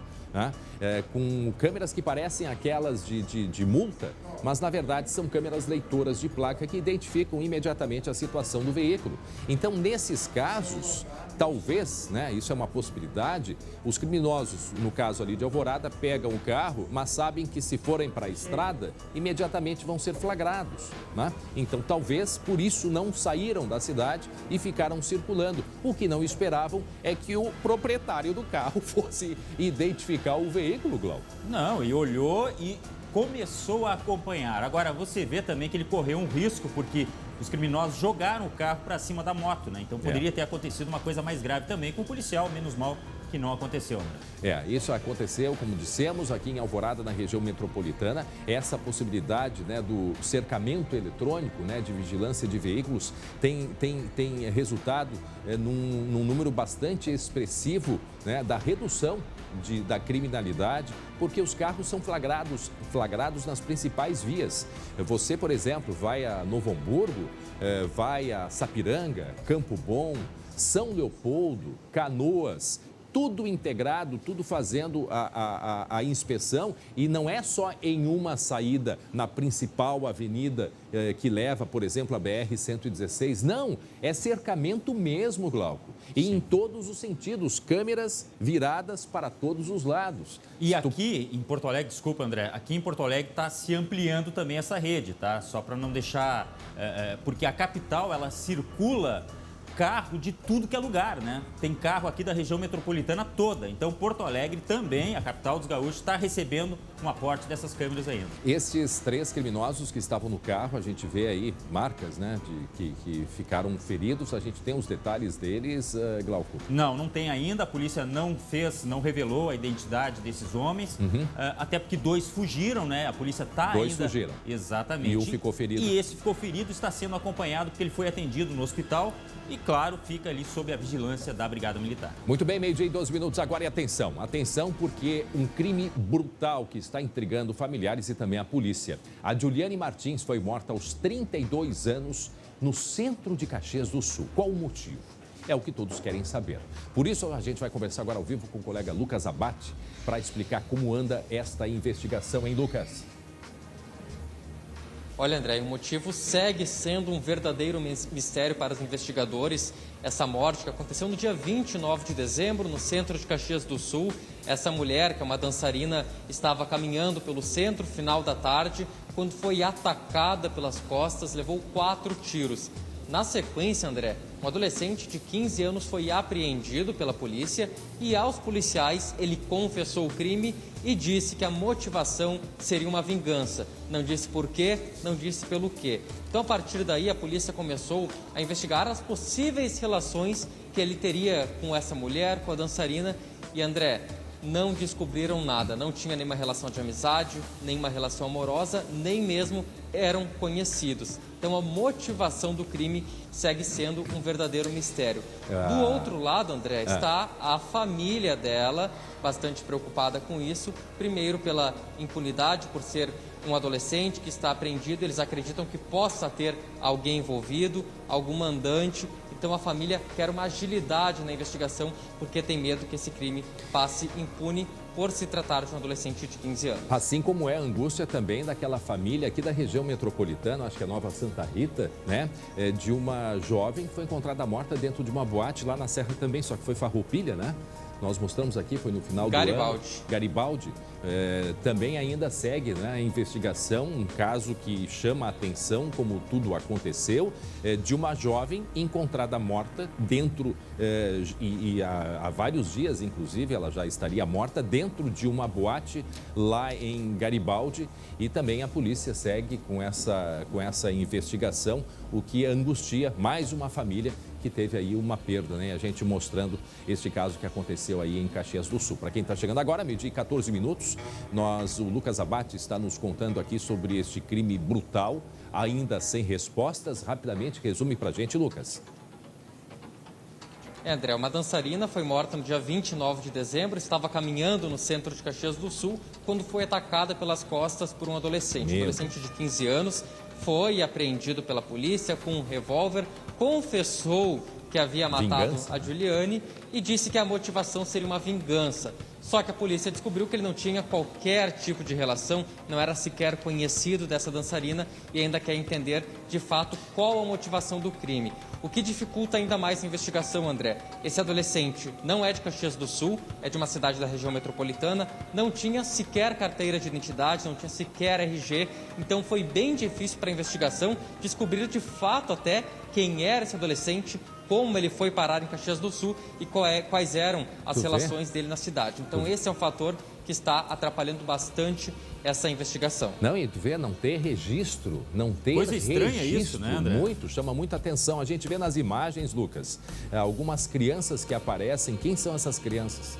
Com câmeras que parecem aquelas de multa, mas na verdade são câmeras leitoras de placa que identificam imediatamente a situação do veículo. Então, nesses casos, talvez, isso é uma possibilidade, os criminosos, no caso ali de Alvorada, pegam o carro, mas sabem que se forem para a estrada, imediatamente vão ser flagrados. Então, talvez por isso não saíram da cidade e ficaram circulando. O que não esperavam é que o proprietário do carro fosse identificar o veículo, Glauco. Não, e olhou e começou a acompanhar. Agora, você vê também que ele correu um risco, porque os criminosos jogaram o carro para cima da moto, né? Então poderia ter acontecido uma coisa mais grave também com o policial, menos mal que não aconteceu, né? Isso aconteceu, como dissemos, aqui em Alvorada, na região metropolitana. Essa possibilidade, do cercamento eletrônico, de vigilância de veículos, tem resultado num número bastante expressivo, da redução da criminalidade, porque os carros são flagrados nas principais vias. Você, por exemplo, vai a Novo Hamburgo, vai a Sapiranga, Campo Bom, São Leopoldo, Canoas, tudo integrado, tudo fazendo a inspeção, e não é só em uma saída na principal avenida que leva, por exemplo, a BR-116. Não, é cercamento mesmo, Glauco. E em todos os sentidos, câmeras viradas para todos os lados. E aqui em Porto Alegre, desculpa, André, aqui em Porto Alegre está se ampliando também essa rede, tá? Só para não deixar... porque a capital, ela circula carro de tudo que é lugar, né? Tem carro aqui da região metropolitana toda. Então, Porto Alegre também, a capital dos gaúchos, está recebendo um aporte dessas câmeras ainda. Estes 3 criminosos que estavam no carro, a gente vê aí marcas, que ficaram feridos. A gente tem os detalhes deles, Glauco? Não tem ainda. A polícia não revelou a identidade desses homens. Até porque 2 fugiram, né? A polícia está ainda... 2 fugiram. Exatamente. E um ficou ferido. E esse ficou ferido, está sendo acompanhado porque ele foi atendido no hospital e, claro, fica ali sob a vigilância da Brigada Militar. Muito bem, 12:02 agora, e atenção. Atenção, porque um crime brutal que está intrigando familiares e também a polícia. A Juliane Martins foi morta aos 32 anos no centro de Caxias do Sul. Qual o motivo? É o que todos querem saber. Por isso, a gente vai conversar agora ao vivo com o colega Lucas Abate para explicar como anda esta investigação, hein, Lucas? Olha, André, o motivo segue sendo um verdadeiro mistério para os investigadores. Essa morte que aconteceu no dia 29 de dezembro, no centro de Caxias do Sul. Essa mulher, que é uma dançarina, estava caminhando pelo centro final da tarde, quando foi atacada pelas costas, levou 4 tiros. Na sequência, André, um adolescente de 15 anos foi apreendido pela polícia e, aos policiais, ele confessou o crime e disse que a motivação seria uma vingança. Não disse por quê, não disse pelo quê. Então, a partir daí, a polícia começou a investigar as possíveis relações que ele teria com essa mulher, com a dançarina. E, André, não descobriram nada. Não tinha nenhuma relação de amizade, nenhuma relação amorosa, nem mesmo eram conhecidos. Então, a motivação do crime segue sendo um verdadeiro mistério. Do outro lado, André, está a família dela, bastante preocupada com isso. Primeiro, pela impunidade, por ser um adolescente que está apreendido. Eles acreditam que possa ter alguém envolvido, algum mandante. Então, a família quer uma agilidade na investigação, porque tem medo que esse crime passe impune por se tratar de um adolescente de 15 anos. Assim como é a angústia também daquela família aqui da região metropolitana, acho que é Nova Santa Rita, de uma jovem que foi encontrada morta dentro de uma boate lá na Serra também, só que foi Farroupilha, né? Nós mostramos aqui, foi no final do ano. Garibaldi. Também ainda segue, a investigação, um caso que chama a atenção, como tudo aconteceu, de uma jovem encontrada morta dentro, há vários dias, inclusive, ela já estaria morta dentro de uma boate lá em Garibaldi. E também a polícia segue com essa investigação, o que angustia mais uma família que teve aí uma perda, né? A gente mostrando este caso que aconteceu aí em Caxias do Sul. Para quem está chegando agora, meio-dia e 14 minutos, o Lucas Abate está nos contando aqui sobre este crime brutal, ainda sem respostas. Rapidamente, resume para a gente, Lucas. André, uma dançarina foi morta no dia 29 de dezembro, estava caminhando no centro de Caxias do Sul, quando foi atacada pelas costas por um adolescente. Um adolescente de 15 anos foi apreendido pela polícia com um revólver, confessou que havia matado a Giuliani e disse que a motivação seria uma vingança. Só que a polícia descobriu que ele não tinha qualquer tipo de relação, não era sequer conhecido dessa dançarina e ainda quer entender de fato qual a motivação do crime. O que dificulta ainda mais a investigação, André? Esse adolescente não é de Caxias do Sul, é de uma cidade da região metropolitana, não tinha sequer carteira de identidade, não tinha sequer RG, então foi bem difícil para a investigação descobrir de fato até quem era esse adolescente, como ele foi parar em Caxias do Sul e quais eram as relações dele na cidade. Então esse é um fator que está atrapalhando bastante essa investigação. Não, e tu vê, não ter registro, não ter coisa estranha registro, isso, né, André? chama muita atenção. A gente vê nas imagens, Lucas, algumas crianças que aparecem. Quem são essas crianças?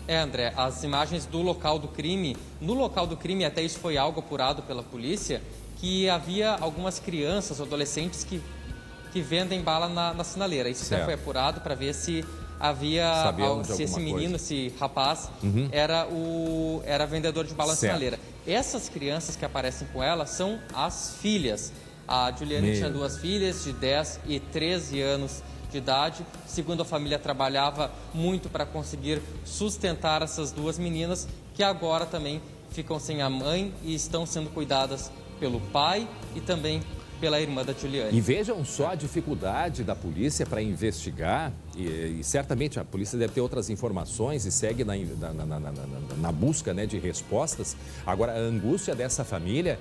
André, as imagens do local do crime, no local do crime, até isso foi algo apurado pela polícia, que havia algumas crianças, adolescentes que vendem bala na sinaleira. Isso até foi apurado para ver se havia, se esse menino, esse rapaz, era vendedor de bala na sinaleira. Essas crianças que aparecem com ela são as filhas. A Giuliani tinha duas filhas de 10 e 13 anos de idade. Segundo a família, trabalhava muito para conseguir sustentar essas duas meninas, que agora também ficam sem a mãe e estão sendo cuidadas pelo pai e também pela irmã da Giuliani. E vejam só a dificuldade da polícia para investigar, e certamente a polícia deve ter outras informações e segue na busca, né, de respostas. Agora, a angústia dessa família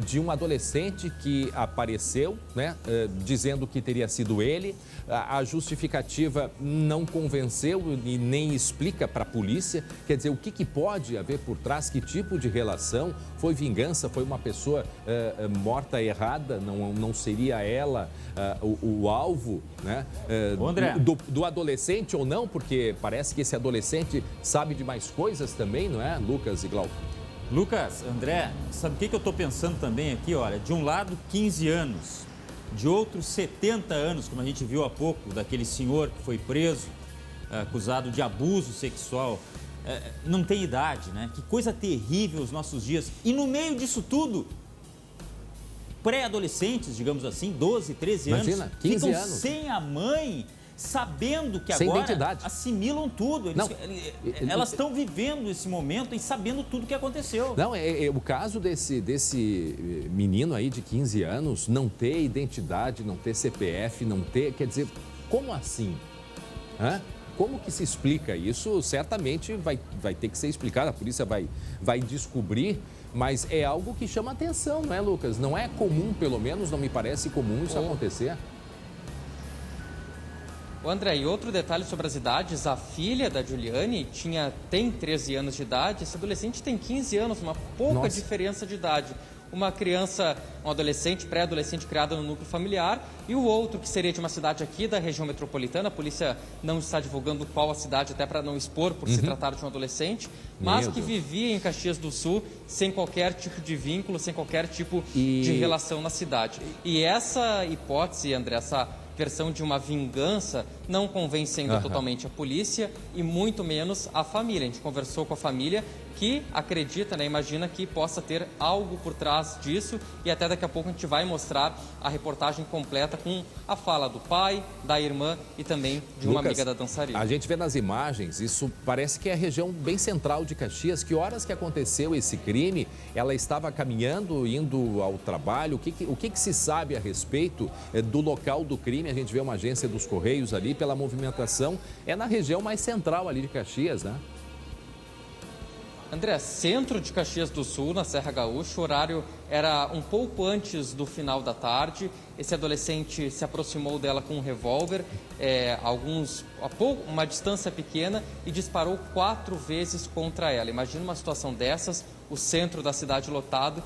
de um adolescente que apareceu, né, dizendo que teria sido ele. A justificativa não convenceu e nem explica para a polícia. Quer dizer, o que pode haver por trás, que tipo de relação? Foi vingança? Foi uma pessoa morta errada? Não seria ela o alvo, né, do adolescente ou não? Porque parece que esse adolescente sabe de mais coisas também, não é, Lucas e Glauco? Lucas, André, sabe o que eu estou pensando também aqui? Olha, de um lado 15 anos, de outro 70 anos, como a gente viu há pouco, daquele senhor que foi preso, acusado de abuso sexual. Não tem idade, né? Que coisa terrível os nossos dias. E no meio disso tudo, pré-adolescentes, digamos assim, 12, 13 anos, imagina, 15 ficam anos. sem a mãe, sabendo que sem agora identidade. Assimilam tudo. Elas estão vivendo esse momento e sabendo tudo o que aconteceu. Não, o caso desse menino aí de 15 anos não ter identidade, não ter CPF, não ter... Quer dizer, como assim? Como que se explica isso? Certamente vai ter que ser explicado, a polícia vai descobrir, mas é algo que chama atenção, não é, Lucas? Não é comum, pelo menos não me parece comum isso acontecer. André, e outro detalhe sobre as idades, a filha da Giuliani tem 13 anos de idade, esse adolescente tem 15 anos, uma pouca diferença de idade. Uma criança, um adolescente, pré-adolescente criada no núcleo familiar, e o outro que seria de uma cidade aqui da região metropolitana. A polícia não está divulgando qual a cidade, até para não expor, por se tratar de um adolescente, mas que vivia em Caxias do Sul sem qualquer tipo de vínculo, sem qualquer tipo de relação na cidade. E essa hipótese, André, essa versão de uma vingança não convence ainda totalmente a polícia e muito menos a família. A gente conversou com a família que acredita, né, imagina que possa ter algo por trás disso, e até daqui a pouco a gente vai mostrar a reportagem completa com a fala do pai, da irmã e também de uma amiga da dançarina. A gente vê nas imagens, isso parece que é a região bem central de Caxias. Que horas que aconteceu esse crime? Ela estava caminhando, indo ao trabalho? O que se sabe a respeito do local do crime? A gente vê uma agência dos Correios ali, pela movimentação, é na região mais central ali de Caxias, né? André, centro de Caxias do Sul, na Serra Gaúcha, o horário era um pouco antes do final da tarde. Esse adolescente se aproximou dela com um revólver, uma distância pequena, e disparou 4 vezes contra ela. Imagina uma situação dessas, o centro da cidade lotado,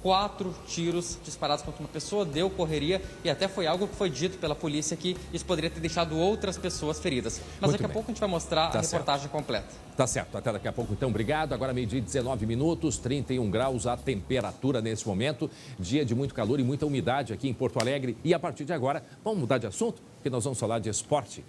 4 tiros disparados contra uma pessoa, deu correria e até foi algo que foi dito pela polícia que isso poderia ter deixado outras pessoas feridas. Mas daqui a pouco a gente vai mostrar a reportagem completa. Tá certo, até daqui a pouco então, obrigado. Agora meio-dia 19 minutos, 31 graus a temperatura nesse momento. Dia de muito calor e muita umidade aqui em Porto Alegre. E a partir de agora, vamos mudar de assunto, porque nós vamos falar de esporte.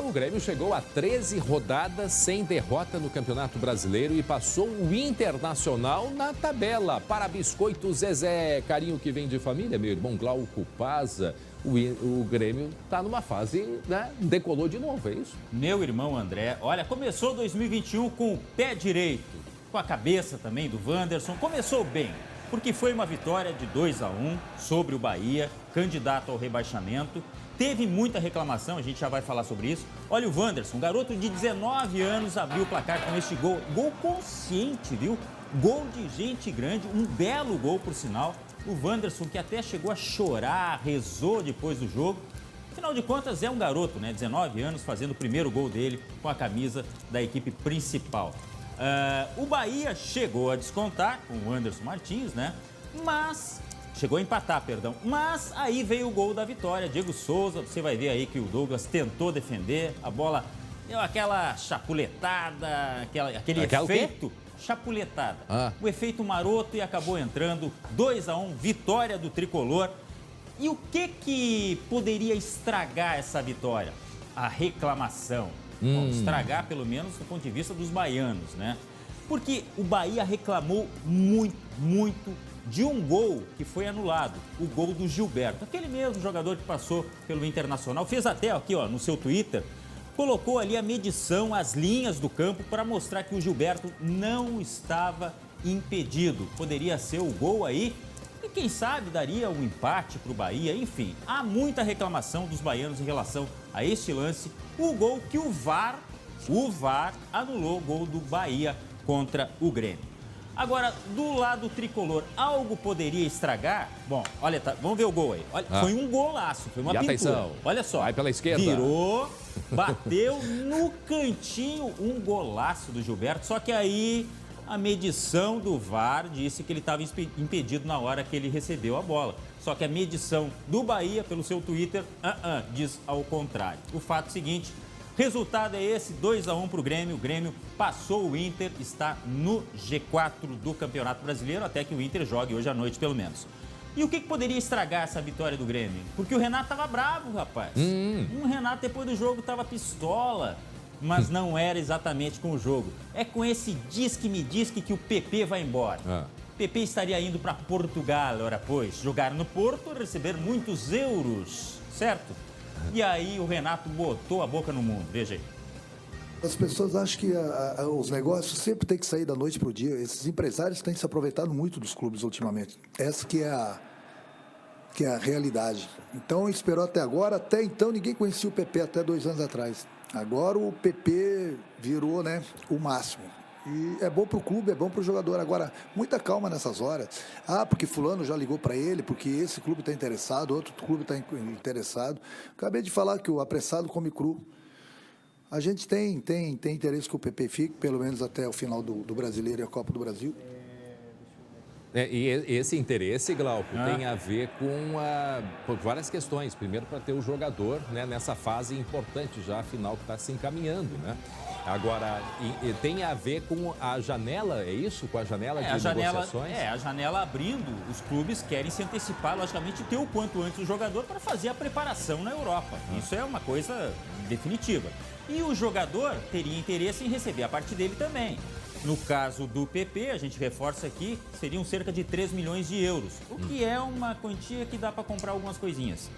O Grêmio chegou a 13 rodadas sem derrota no Campeonato Brasileiro e passou o Internacional na tabela. Para Biscoito Zezé, carinho que vem de família, meu irmão Glauco Paza. O Grêmio está numa fase, né? Decolou de novo, é isso? Meu irmão André, olha, começou 2021 com o pé direito, com a cabeça também do Wanderson. Começou bem, porque foi uma vitória de 2-1 sobre o Bahia, candidato ao rebaixamento. Teve muita reclamação, a gente já vai falar sobre isso. Olha o Wanderson, garoto de 19 anos, abriu o placar com este gol. Gol consciente, viu? Gol de gente grande, um belo gol, por sinal. O Wanderson, que até chegou a chorar, rezou depois do jogo. Afinal de contas, é um garoto, né? 19 anos, fazendo o primeiro gol dele com a camisa da equipe principal. O Bahia chegou a descontar com o Anderson Martins, né? Chegou a empatar, perdão. Mas aí veio o gol da vitória. Diego Souza, você vai ver aí que o Douglas tentou defender. A bola deu aquela chapuletada, aquele efeito. Chapuletada. O efeito maroto e acabou entrando. 2-1, vitória do Tricolor. E o que poderia estragar essa vitória? A reclamação. Bom, estragar pelo menos do ponto de vista dos baianos, né? Porque o Bahia reclamou muito de um gol que foi anulado, o gol do Gilberto, aquele mesmo jogador que passou pelo Internacional, fez até aqui, ó, no seu Twitter, colocou ali a medição, as linhas do campo para mostrar que o Gilberto não estava impedido. Poderia ser o gol aí e quem sabe daria um empate para o Bahia. Enfim, há muita reclamação dos baianos em relação a este lance, o gol que o VAR anulou, o gol do Bahia contra o Grêmio. Agora, do lado tricolor, algo poderia estragar? Bom, olha, vamos ver o gol aí. Olha, foi um golaço, foi uma pintura. Atenção. Olha só. Vai pela esquerda. Virou, bateu no cantinho, um golaço do Gilberto. Só que aí a medição do VAR disse que ele estava impedido na hora que ele recebeu a bola. Só que a medição do Bahia, pelo seu Twitter, diz ao contrário. O fato é o seguinte... Resultado é esse, 2-1 para o Grêmio. O Grêmio passou o Inter, está no G4 do Campeonato Brasileiro, até que o Inter jogue hoje à noite, pelo menos. E o que poderia estragar essa vitória do Grêmio? Porque o Renato estava bravo, rapaz. O Renato, depois do jogo, estava pistola. Mas não era exatamente com o jogo. É com esse diz-que-me diz-que que o PP vai embora. PP estaria indo para Portugal, ora pois. Jogar no Porto, receber muitos euros, certo? E aí o Renato botou a boca no mundo, veja aí. As pessoas acham que os negócios sempre têm que sair da noite para o dia. Esses empresários têm se aproveitado muito dos clubes ultimamente. Essa que é a realidade. Então esperou até agora, até então ninguém conhecia o PP até 2 anos atrás. Agora o PP virou, né, o máximo. E é bom para o clube, é bom para o jogador. Agora, muita calma nessas horas. Porque fulano já ligou para ele, porque esse clube está interessado, outro clube está interessado. Acabei de falar que o apressado come cru. A gente tem interesse que o PP fique, pelo menos até o final do Brasileiro e a Copa do Brasil. E esse interesse, Glauco, tem a ver com várias questões. Primeiro, para ter o jogador, né, nessa fase importante já, a final que está se encaminhando, né? Agora, tem a ver com a janela, é isso? Com a janela de negociações? A janela abrindo, os clubes querem se antecipar, logicamente, ter o quanto antes o jogador para fazer a preparação na Europa. Isso é uma coisa definitiva. E o jogador teria interesse em receber a parte dele também. No caso do PP, a gente reforça aqui, seriam cerca de 3 milhões de euros, o que é uma quantia que dá para comprar algumas coisinhas.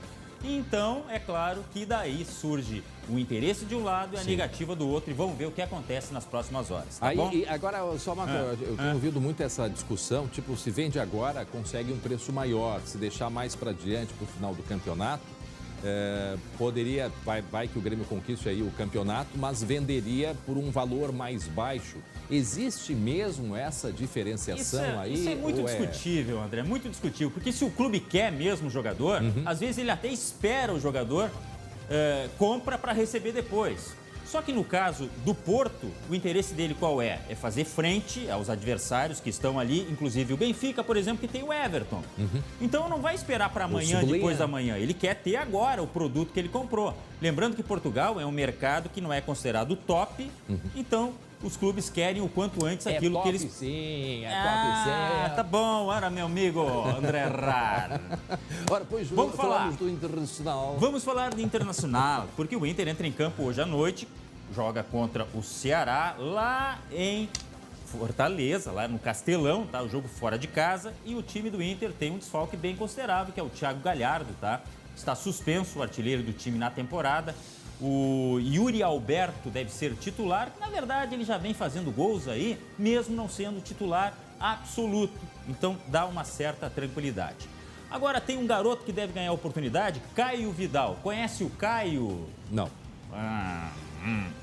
Então, é claro que daí surge o interesse de um lado e a negativa do outro, e vamos ver o que acontece nas próximas horas, tá bom? E agora, só uma coisa, eu tenho ouvido muito essa discussão, tipo, se vende agora, consegue um preço maior, se deixar mais para diante para o final do campeonato, vai que o Grêmio conquiste aí o campeonato, mas venderia por um valor mais baixo. Existe mesmo essa diferenciação aí? Isso é muito discutível, André, muito discutível, porque se o clube quer mesmo o jogador, às vezes ele até espera o jogador, compra para receber depois. Só que no caso do Porto, o interesse dele qual é? É fazer frente aos adversários que estão ali, inclusive o Benfica, por exemplo, que tem o Everton. Então não vai esperar para amanhã, depois da manhã. Ele quer ter agora o produto que ele comprou. Lembrando que Portugal é um mercado que não é considerado top, então os clubes querem o quanto antes aquilo que eles... Sim, top sim. Tá bom, ora, meu amigo André Rar. Ora, pois vamos falar do Internacional. Vamos falar do Internacional, porque o Inter entra em campo hoje à noite, joga contra o Ceará lá em Fortaleza, lá no Castelão, tá? O jogo fora de casa, e o time do Inter tem um desfalque bem considerável, que é o Thiago Galhardo, tá? Está suspenso, o artilheiro do time na temporada. O Yuri Alberto deve ser titular, que na verdade ele já vem fazendo gols aí, mesmo não sendo titular absoluto. Então dá uma certa tranquilidade. Agora tem um garoto que deve ganhar a oportunidade, Caio Vidal. Conhece o Caio? Não.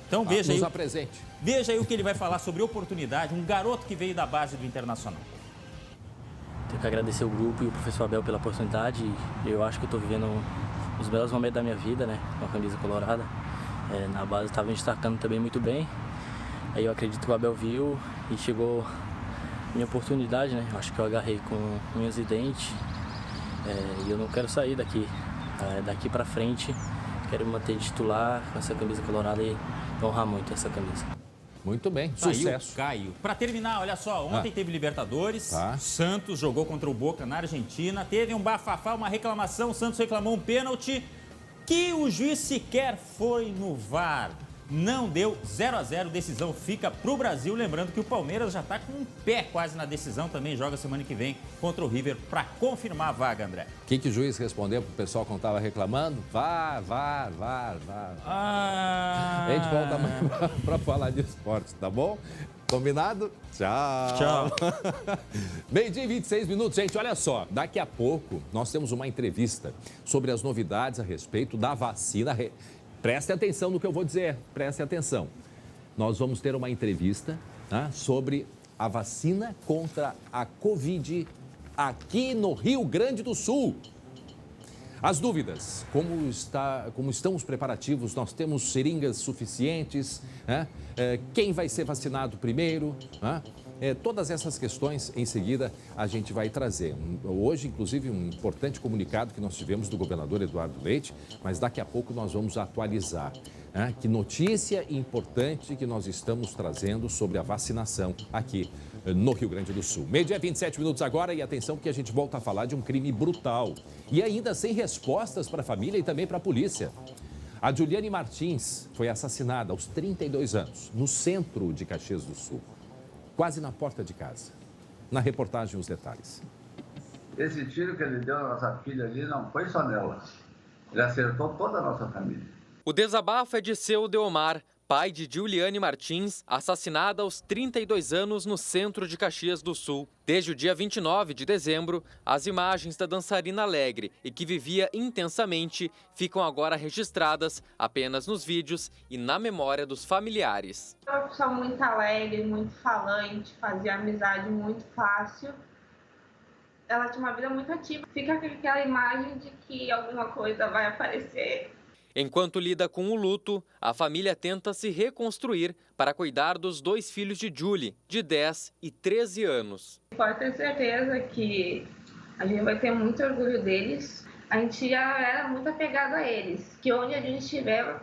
Então veja nos aí. apresente. Veja aí o que ele vai falar sobre oportunidade, um garoto que veio da base do Internacional. Tenho que agradecer o grupo e o professor Abel pela oportunidade. Eu acho que eu estou vivendo os melhores momentos da minha vida, né? Com a camisa colorada. Na base estava me destacando também muito bem. Aí eu acredito que o Abel viu e chegou minha oportunidade, né? Eu acho que eu agarrei com unhas e dentes. E eu não quero sair daqui. Daqui para frente, quero me manter titular com essa camisa colorada e honrar muito essa camisa. Muito bem, sucesso. Caio. Para terminar, olha só, ontem teve Libertadores, Santos jogou contra o Boca na Argentina, teve um bafafá, uma reclamação, o Santos reclamou um pênalti que o juiz sequer foi no VAR. Não deu, 0-0, decisão fica para o Brasil. Lembrando que o Palmeiras já está com um pé quase na decisão, também joga semana que vem contra o River para confirmar a vaga, André. O que o juiz respondeu para o pessoal quando estava reclamando? VAR. A gente volta amanhã para falar de esportes, tá bom? Combinado? Tchau. Meio-dia e 26 minutos, gente. Olha só, daqui a pouco nós temos uma entrevista sobre as novidades a respeito da vacina. Preste atenção no que eu vou dizer, preste atenção. Nós vamos ter uma entrevista sobre a vacina contra a Covid aqui no Rio Grande do Sul. As dúvidas, como estão os preparativos, nós temos seringas suficientes, quem vai ser vacinado primeiro, todas essas questões em seguida a gente vai trazer. Hoje, inclusive, um importante comunicado que nós tivemos do governador Eduardo Leite, mas daqui a pouco nós vamos atualizar. Que notícia importante que nós estamos trazendo sobre a vacinação aqui no Rio Grande do Sul. Meio-dia, 27 minutos agora, e atenção porque a gente volta a falar de um crime brutal. E ainda sem respostas para a família e também para a polícia. A Juliane Martins foi assassinada aos 32 anos, no centro de Caxias do Sul. Quase na porta de casa. Na reportagem, os detalhes. Esse tiro que ele deu na nossa filha ali não foi só nela. Ele acertou toda a nossa família. O desabafo é de seu Deomar, pai de Juliane Martins, assassinada aos 32 anos no centro de Caxias do Sul. Desde o dia 29 de dezembro, as imagens da dançarina alegre e que vivia intensamente ficam agora registradas apenas nos vídeos e na memória dos familiares. Uma pessoa muito alegre, muito falante, fazia amizade muito fácil. Ela tinha uma vida muito ativa. Fica aquela imagem de que alguma coisa vai aparecer. Enquanto lida com o luto, a família tenta se reconstruir para cuidar dos dois filhos de Julie, de 10 e 13 anos. Pode ter certeza que a gente vai ter muito orgulho deles. A gente já era muito apegado a eles, que onde a gente estiver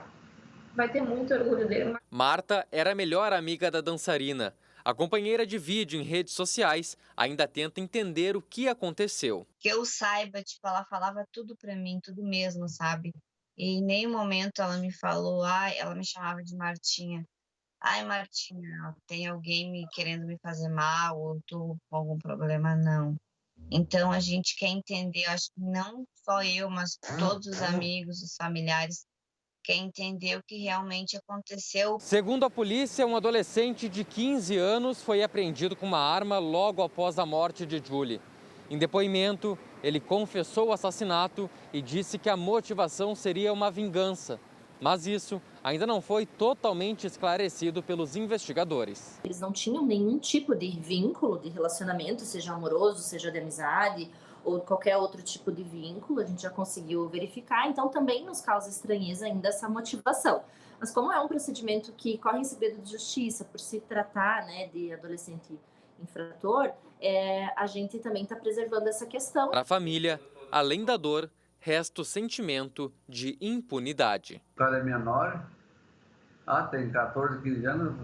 vai ter muito orgulho deles. Marta era a melhor amiga da dançarina. A companheira de vídeo em redes sociais ainda tenta entender o que aconteceu. Que eu saiba, ela falava tudo pra mim, tudo mesmo, sabe? E em nenhum momento ela me falou, ela me chamava de Martinha. Martinha, tem alguém querendo me fazer mal ou tô com algum problema, não. Então a gente quer entender, acho que não só eu, mas todos os amigos, os familiares, quer entender o que realmente aconteceu. Segundo a polícia, um adolescente de 15 anos foi apreendido com uma arma logo após a morte de Julie. Em depoimento, ele confessou o assassinato e disse que a motivação seria uma vingança. Mas isso ainda não foi totalmente esclarecido pelos investigadores. Eles não tinham nenhum tipo de vínculo, de relacionamento, seja amoroso, seja de amizade ou qualquer outro tipo de vínculo. A gente já conseguiu verificar, então também nos causa estranheza ainda essa motivação. Mas como é um procedimento que corre em segredo de justiça, por se tratar, né, de adolescente infrator, a gente também está preservando essa questão. Para a família, além da dor, resta o sentimento de impunidade. O cara é menor, tem 14, 15 anos,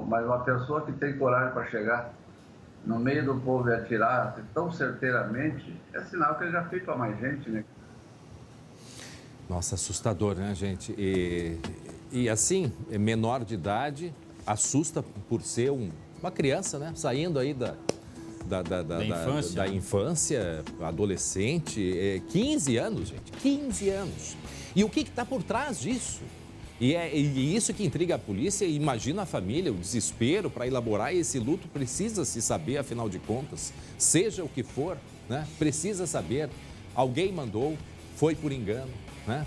mas uma pessoa que tem coragem para chegar no meio do povo e atirar tão certeiramente, é sinal que ele já fez para mais gente, né? Nossa, assustador, né, gente? E assim, menor de idade, assusta por ser uma criança, né? Saindo aí da infância, adolescente, 15 anos, gente, 15 anos. E o que está por trás disso? E isso que intriga a polícia. Imagina a família, o desespero para elaborar esse luto. Precisa se saber, afinal de contas, seja o que for, né? Precisa saber, alguém mandou, foi por engano, né?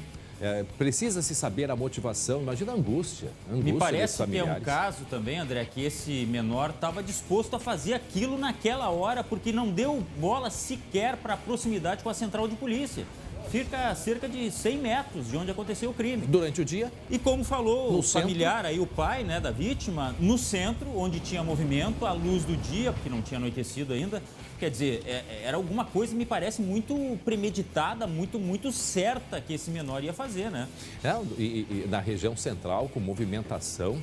Precisa se saber a motivação. Imagina a angústia Me parece que é um caso também, André, que esse menor estava disposto a fazer aquilo naquela hora porque não deu bola sequer para a proximidade com a central de polícia. Fica a cerca de 100 metros de onde aconteceu o crime. Durante o dia? E como falou no o familiar, aí, o pai, né, da vítima, no centro, onde tinha movimento, à luz do dia, porque não tinha anoitecido ainda. Quer dizer, era alguma coisa, me parece, muito premeditada, muito certa que esse menor ia fazer, né? E na região central, com movimentação,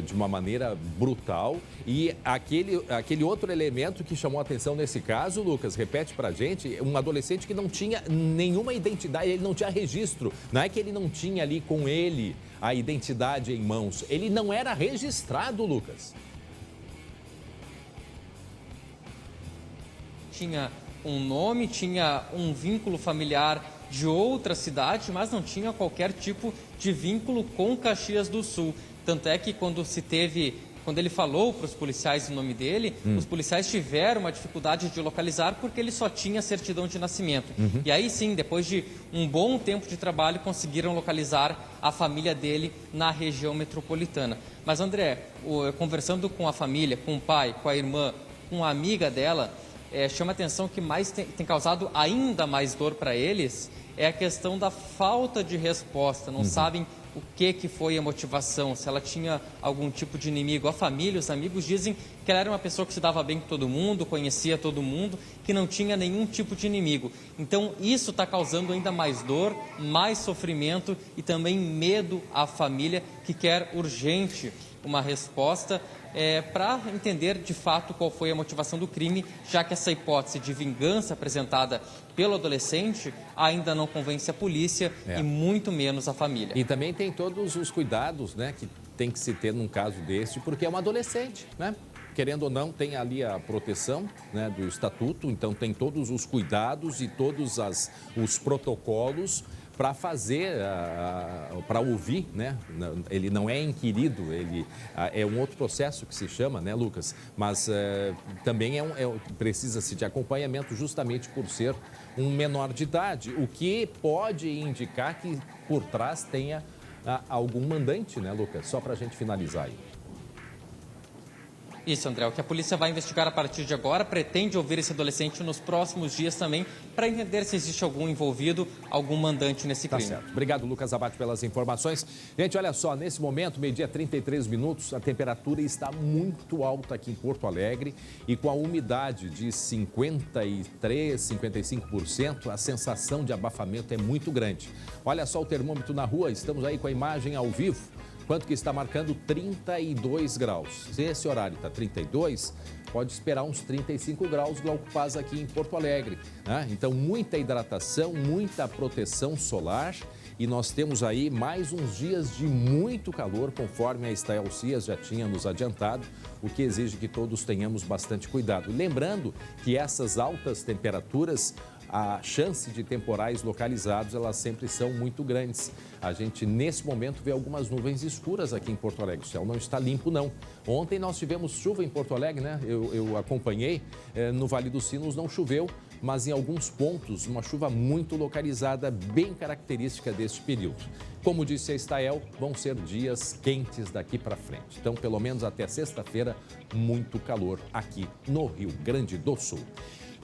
de uma maneira brutal. E aquele outro elemento que chamou a atenção nesse caso, Lucas, repete pra gente, um adolescente que não tinha nenhuma identidade, ele não tinha registro. Não é que ele não tinha ali com ele a identidade em mãos, ele não era registrado, Lucas. Tinha um nome, tinha um vínculo familiar de outra cidade, mas não tinha qualquer tipo de vínculo com Caxias do Sul. Tanto é que quando ele falou para os policiais o nome dele, os policiais tiveram uma dificuldade de localizar porque ele só tinha certidão de nascimento. E aí sim, depois de um bom tempo de trabalho, conseguiram localizar a família dele na região metropolitana. Mas André, conversando com a família, com o pai, com a irmã, com a amiga dela, chama a atenção que mais tem causado ainda mais dor para eles é a questão da falta de resposta. Não sabem o que foi a motivação, se ela tinha algum tipo de inimigo. A família, os amigos dizem que ela era uma pessoa que se dava bem com todo mundo, conhecia todo mundo, que não tinha nenhum tipo de inimigo. Então isso está causando ainda mais dor, mais sofrimento e também medo à família, que quer urgente uma resposta para entender de fato qual foi a motivação do crime, já que essa hipótese de vingança apresentada pelo adolescente ainda não convence a polícia e muito menos a família. E também tem todos os cuidados, né, que tem que se ter num caso desse, porque é um adolescente, né? Querendo ou não, tem ali a proteção, né, do estatuto, então tem todos os cuidados e todos os protocolos para fazer, para ouvir, né? Ele não é inquirido, ele é um outro processo que se chama, né, Lucas? Mas também precisa-se de acompanhamento justamente por ser um menor de idade, o que pode indicar que por trás tenha algum mandante, né, Lucas? Só para a gente finalizar aí. Isso, André. O que a polícia vai investigar a partir de agora, pretende ouvir esse adolescente nos próximos dias também, para entender se existe algum envolvido, algum mandante nesse crime. Tá certo. Obrigado, Lucas Abate, pelas informaçõões. Gente, olha só, nesse momento, meio-dia 33 minutos, a temperatura está muito alta aqui em Porto Alegre e com a umidade de 53%, 55%, a sensação de abafamento é muito grande. Olha só o termômetro na rua, estamos aí com a imagem ao vivo. Quanto que está marcando 32 graus. Se esse horário está 32, pode esperar uns 35 graus, Glauco Paz, aqui em Porto Alegre, né? Então, muita hidratação, muita proteção solar e nós temos aí mais uns dias de muito calor, conforme a Estael Cias já tinha nos adiantado, o que exige que todos tenhamos bastante cuidado. Lembrando que essas altas temperaturas, a chance de temporais localizados, elas sempre são muito grandes. A gente, nesse momento, vê algumas nuvens escuras aqui em Porto Alegre. O céu não está limpo, não. Ontem nós tivemos chuva em Porto Alegre, né? Eu acompanhei. No Vale dos Sinos não choveu, mas em alguns pontos, uma chuva muito localizada, bem característica deste período. Como disse a Estael, vão ser dias quentes daqui para frente. Então, pelo menos até sexta-feira, muito calor aqui no Rio Grande do Sul.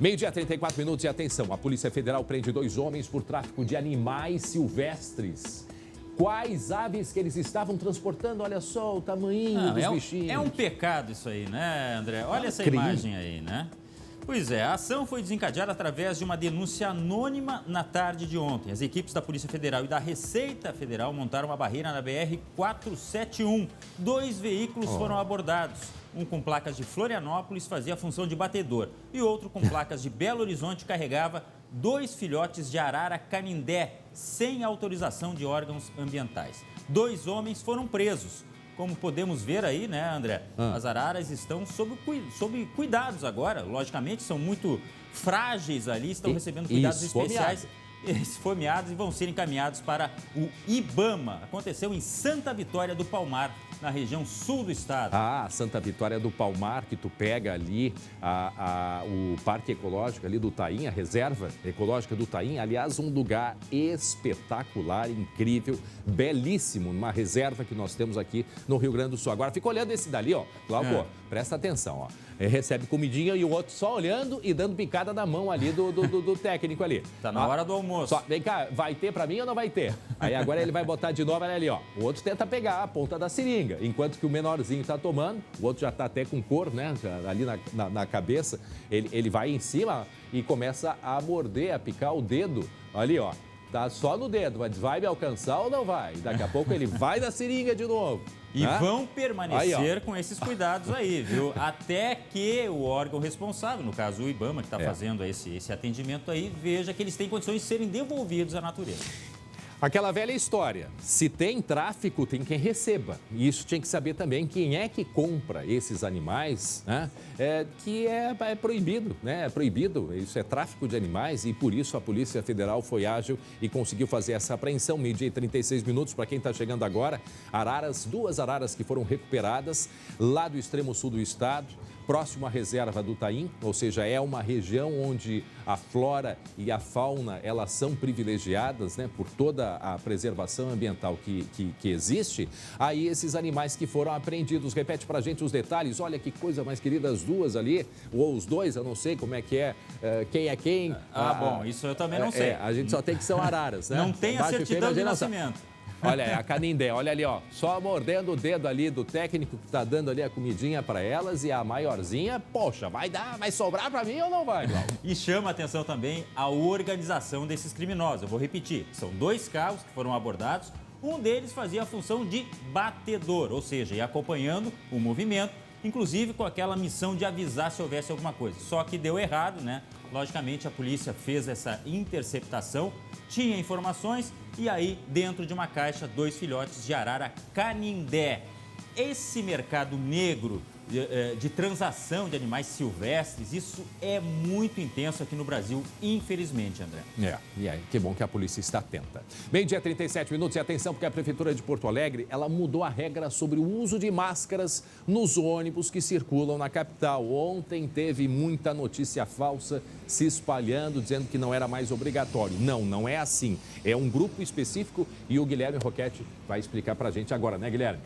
Meio-dia, 34 minutos e atenção, a Polícia Federal prende 2 homens por tráfico de animais silvestres quais aves que eles estavam transportando. Olha só o tamanhinho dos bichinhos. É um pecado isso aí, né, André? Olha essa crime. imagem aí, né? Pois é, a ação foi desencadeada através de uma denúncia anônima na tarde de ontem. As equipes da Polícia Federal e da Receita Federal montaram uma barreira na BR-471. 2 veículos foram abordados. Um com placas de Florianópolis fazia a função de batedor e outro com placas de Belo Horizonte carregava 2 filhotes de arara canindé sem autorização de órgãos ambientais. 2 homens foram presos. Como podemos ver aí, né, André? As araras estão sob cuidados agora. Logicamente, são muito frágeis ali, estão recebendo cuidados especiais. Esfomeados e vão ser encaminhados para o IBAMA. Aconteceu em Santa Vitória do Palmar, na região sul do estado. Santa Vitória do Palmar, que tu pega ali o Parque Ecológico ali do Taim, a Reserva Ecológica do Taim. Aliás, um lugar espetacular, incrível, belíssimo, uma reserva que nós temos aqui no Rio Grande do Sul. Agora, fica olhando esse dali, ó. Glauco, presta atenção, ó. Recebe comidinha e o outro só olhando e dando picada na mão ali do técnico ali. Tá na hora do almoço. Vem cá, vai ter pra mim ou não vai ter? Aí agora ele vai botar de novo, olha ali, ó. O outro tenta pegar a ponta da seringa, enquanto que o menorzinho tá tomando, o outro já tá até com cor, né? Ali na cabeça. Ele vai em cima e começa a morder, a picar o dedo. Ali, ó. Tá só no dedo, mas vai me alcançar ou não vai? Daqui a pouco ele vai na seringa de novo. E vão permanecer com esses cuidados aí, viu? Até que o órgão responsável, no caso o IBAMA, que está fazendo esse atendimento aí, veja que eles têm condições de serem devolvidos à natureza. Aquela velha história, se tem tráfico, tem quem receba. E isso tinha que saber também quem é que compra esses animais, né? Que é proibido, né? É proibido, isso é tráfico de animais e por isso a Polícia Federal foi ágil e conseguiu fazer essa apreensão. 12h36 para quem está chegando agora. Araras, 2 araras que foram recuperadas lá do extremo sul do estado, próximo à reserva do Taim, ou seja, é uma região onde a flora e a fauna, elas são privilegiadas, né, por toda a preservação ambiental que existe. Aí esses animais que foram apreendidos, repete pra gente os detalhes, olha que coisa mais querida, as 2 ali, ou os 2, eu não sei como é que é, quem é quem. Bom, isso eu também não sei. A gente só tem que são araras, né? Não tem a certidão de nascimento. Olha, é a canindé, olha ali, ó, só mordendo o dedo ali do técnico que tá dando ali a comidinha para elas e a maiorzinha, poxa, vai sobrar para mim ou não vai, Glauco? E chama a atenção também a organização desses criminosos. Eu vou repetir, são 2 carros que foram abordados, um deles fazia a função de batedor, ou seja, ia acompanhando o movimento, inclusive com aquela missão de avisar se houvesse alguma coisa. Só que deu errado, né? Logicamente, a polícia fez essa interceptação, tinha informações e aí, dentro de uma caixa, 2 filhotes de arara canindé. Esse mercado negro de transação de animais silvestres, isso é muito intenso aqui no Brasil, infelizmente, André. E aí, que bom que a polícia está atenta. 12h37 e atenção, porque a Prefeitura de Porto Alegre, ela mudou a regra sobre o uso de máscaras nos ônibus que circulam na capital. Ontem teve muita notícia falsa se espalhando, dizendo que não era mais obrigatório. Não é assim. É um grupo específico e o Guilherme Roquette vai explicar pra gente agora, né, Guilherme?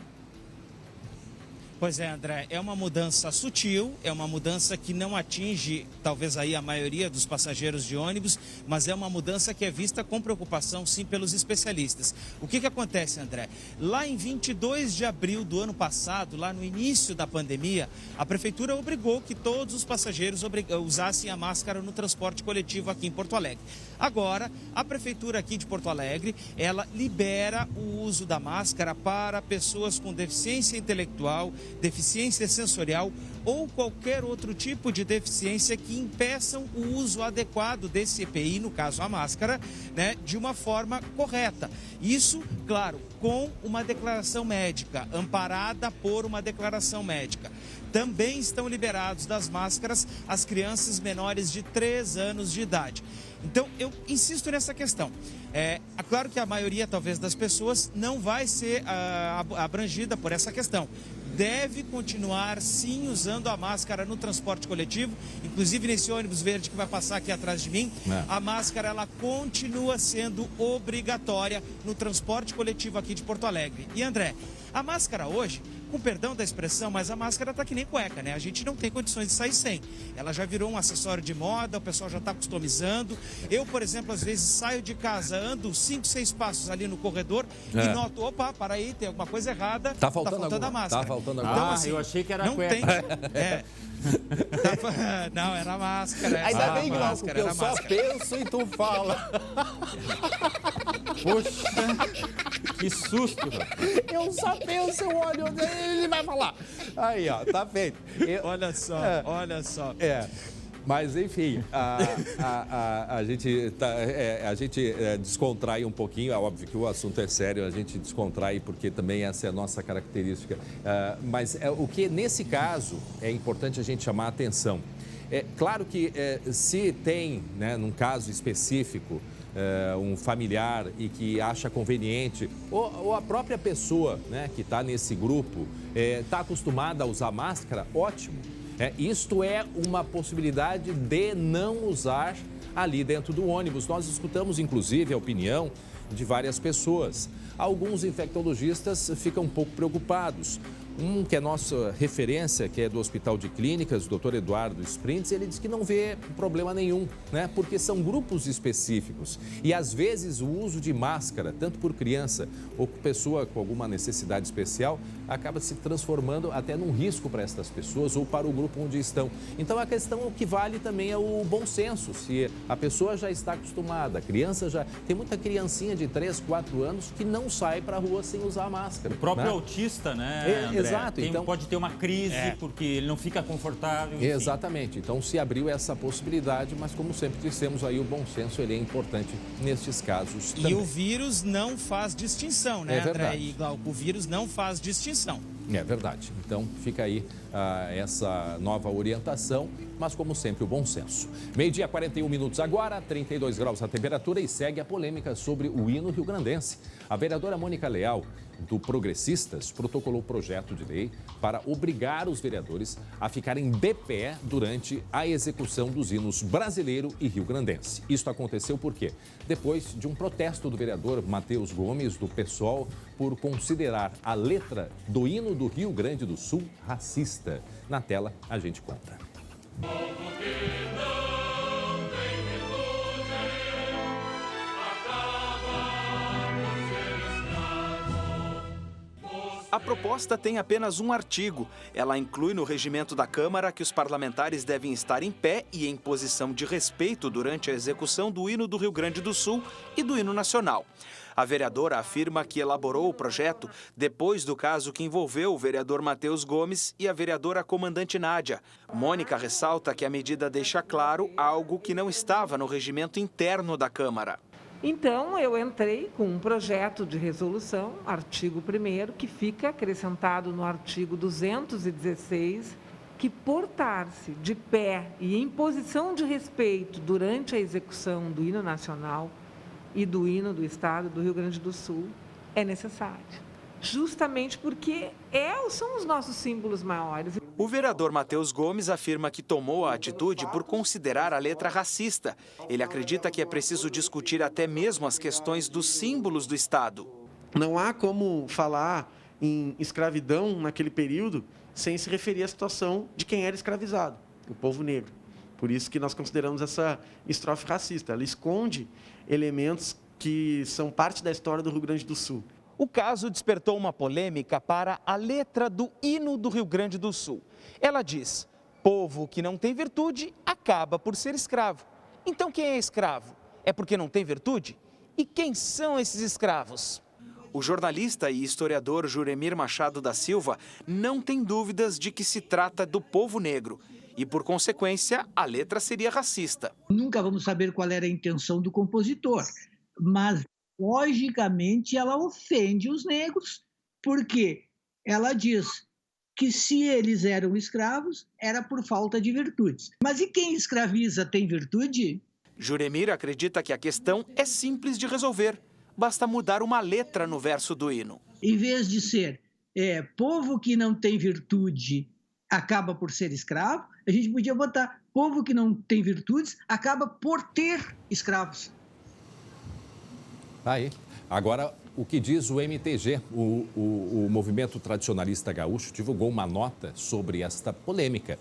Pois é, André, é uma mudança sutil, é uma mudança que não atinge talvez aí a maioria dos passageiros de ônibus, mas é uma mudança que é vista com preocupação sim pelos especialistas. O que acontece, André? Lá em 22 de abril do ano passado, lá no início da pandemia, a Prefeitura obrigou que todos os passageiros usassem a máscara no transporte coletivo aqui em Porto Alegre. Agora, a Prefeitura aqui de Porto Alegre, ela libera o uso da máscara para pessoas com deficiência intelectual, deficiência sensorial ou qualquer outro tipo de deficiência que impeçam o uso adequado desse EPI, no caso a máscara, né, de uma forma correta. Isso, claro, com uma declaração médica, amparada por uma declaração médica. Também estão liberados das máscaras as crianças menores de 3 anos de idade. Então, eu insisto nessa questão. É claro que a maioria, talvez, das pessoas não vai ser abrangida por essa questão. Deve continuar, sim, usando a máscara no transporte coletivo. Inclusive, nesse ônibus verde que vai passar aqui atrás de mim, a máscara, ela continua sendo obrigatória no transporte coletivo aqui de Porto Alegre. E, André, a máscara hoje com perdão da expressão, mas a máscara tá que nem cueca, né? A gente não tem condições de sair sem. Ela já virou um acessório de moda, o pessoal já tá customizando. Eu, por exemplo, às vezes saio de casa, ando 5, 6 passos ali no corredor e noto, opa, para aí, tem alguma coisa errada. Tá faltando a máscara. Tá faltando agora. Então, assim, eu achei que era não cueca. Tem, não, era máscara. Ainda bem, Glauco, máscara, que eu era só máscara. penso e tu fala. Poxa, que susto. Eu só penso, eu olho, ele vai falar. Aí, ó, tá feito. Olha só, olha só. Mas, enfim, a gente descontrai um pouquinho. É óbvio que o assunto é sério, a gente descontrai porque também essa é a nossa característica. Mas o que, nesse caso, é importante a gente chamar a atenção. É claro que se tem, né, num caso específico, um familiar e que acha conveniente, ou a própria pessoa, né, que está nesse grupo, está acostumada a usar máscara, ótimo. Isto é uma possibilidade de não usar ali dentro do ônibus. Nós escutamos, inclusive, a opinião de várias pessoas. Alguns infectologistas ficam um pouco preocupados. Um que é nossa referência, que é do Hospital de Clínicas, o Dr. Eduardo Sprintz, ele diz que não vê problema nenhum, né? Porque são grupos específicos. E, às vezes, o uso de máscara, tanto por criança ou por pessoa com alguma necessidade especial, acaba se transformando até num risco para estas pessoas ou para o grupo onde estão. Então, a questão que vale também é o bom senso. Se a pessoa já está acostumada, a criança já... Tem muita criancinha de 3, 4 anos que não sai para a rua sem usar máscara. O próprio né? autista, né, André? Exato. Então, pode ter uma crise porque ele não fica confortável. Enfim. Exatamente. Então, se abriu essa possibilidade, mas como sempre dissemos aí, o bom senso ele é importante nestes casos também. E o vírus não faz distinção, né, André e Glauco? O vírus não faz distinção. É verdade. Então, fica aí essa nova orientação, mas como sempre, o bom senso. 12h, 41 minutos agora, 32 graus a temperatura e segue a polêmica sobre o hino rio-grandense. A vereadora Mônica Leal, do Progressistas, protocolou o projeto de lei para obrigar os vereadores a ficarem de pé durante a execução dos hinos brasileiro e rio-grandense. Isso aconteceu por quê? Depois de um protesto do vereador Matheus Gomes, do PSOL, por considerar a letra do hino do Rio Grande do Sul racista. Na tela, a gente conta. A proposta tem apenas um artigo. Ela inclui no regimento da Câmara que os parlamentares devem estar em pé e em posição de respeito durante a execução do hino do Rio Grande do Sul e do hino nacional. A vereadora afirma que elaborou o projeto depois do caso que envolveu o vereador Matheus Gomes e a vereadora comandante Nádia. Mônica ressalta que a medida deixa claro algo que não estava no regimento interno da Câmara. Então, eu entrei com um projeto de resolução, artigo 1º, que fica acrescentado no artigo 216, que portar-se de pé e em posição de respeito durante a execução do hino nacional e do hino do Estado do Rio Grande do Sul é necessário. Justamente porque são os nossos símbolos maiores. O vereador Matheus Gomes afirma que tomou a atitude por considerar a letra racista. Ele acredita que é preciso discutir até mesmo as questões dos símbolos do Estado. Não há como falar em escravidão naquele período sem se referir à situação de quem era escravizado, o povo negro. Por isso que nós consideramos essa estrofe racista. Ela esconde elementos que são parte da história do Rio Grande do Sul. O caso despertou uma polêmica para a letra do hino do Rio Grande do Sul. Ela diz: povo que não tem virtude acaba por ser escravo. Então quem é escravo? É porque não tem virtude? E quem são esses escravos? O jornalista e historiador Juremir Machado da Silva não tem dúvidas de que se trata do povo negro. E, por consequência, a letra seria racista. Nunca vamos saber qual era a intenção do compositor, mas logicamente, ela ofende os negros, porque ela diz que se eles eram escravos, era por falta de virtudes. Mas e quem escraviza tem virtude? Juremir acredita que a questão é simples de resolver. Basta mudar uma letra no verso do hino. Em vez de ser povo que não tem virtude acaba por ser escravo, a gente podia botar povo que não tem virtudes acaba por ter escravos. Aí. Agora, o que diz o MTG. O Movimento Tradicionalista Gaúcho divulgou uma nota sobre esta polêmica.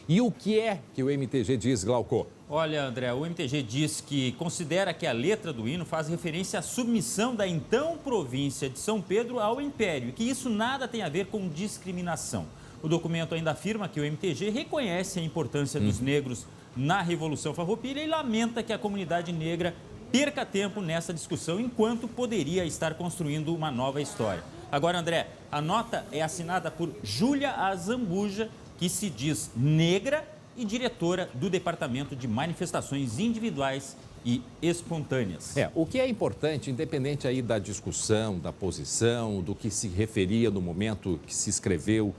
E o que é que o MTG diz, Glauco? Olha, André, o MTG diz que considera que a letra do hino faz referência à submissão da então província de São Pedro ao Império e que isso nada tem a ver com discriminação. O documento ainda afirma que o MTG reconhece a importância dos negros na Revolução Farroupilha e lamenta que a comunidade negra perca tempo nessa discussão enquanto poderia estar construindo uma nova história. Agora, André, a nota é assinada por Júlia Azambuja, que se diz negra e diretora do Departamento de Manifestações Individuais e Espontâneas. O que é importante, independente aí da discussão, da posição, do que se referia no momento que se escreveu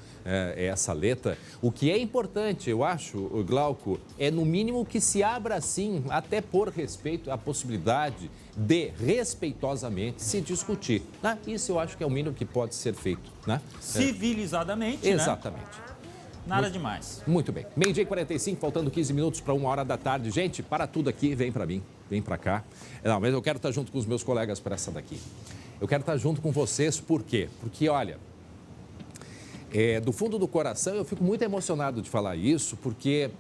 essa letra, o que é importante, eu acho, Glauco, é no mínimo que se abra, sim, até por respeito à possibilidade de, respeitosamente, se discutir. Né? Isso eu acho que é o mínimo que pode ser feito. Né? Civilizadamente, Exatamente. Nada demais. Muito bem. 12h45, faltando 15 minutos para 1h da tarde. Gente, para tudo aqui, vem para mim, vem para cá. Não, mas eu quero estar junto com os meus colegas para essa daqui. Eu quero estar junto com vocês, por quê? Porque, olha, do fundo do coração, eu fico muito emocionado de falar isso, porque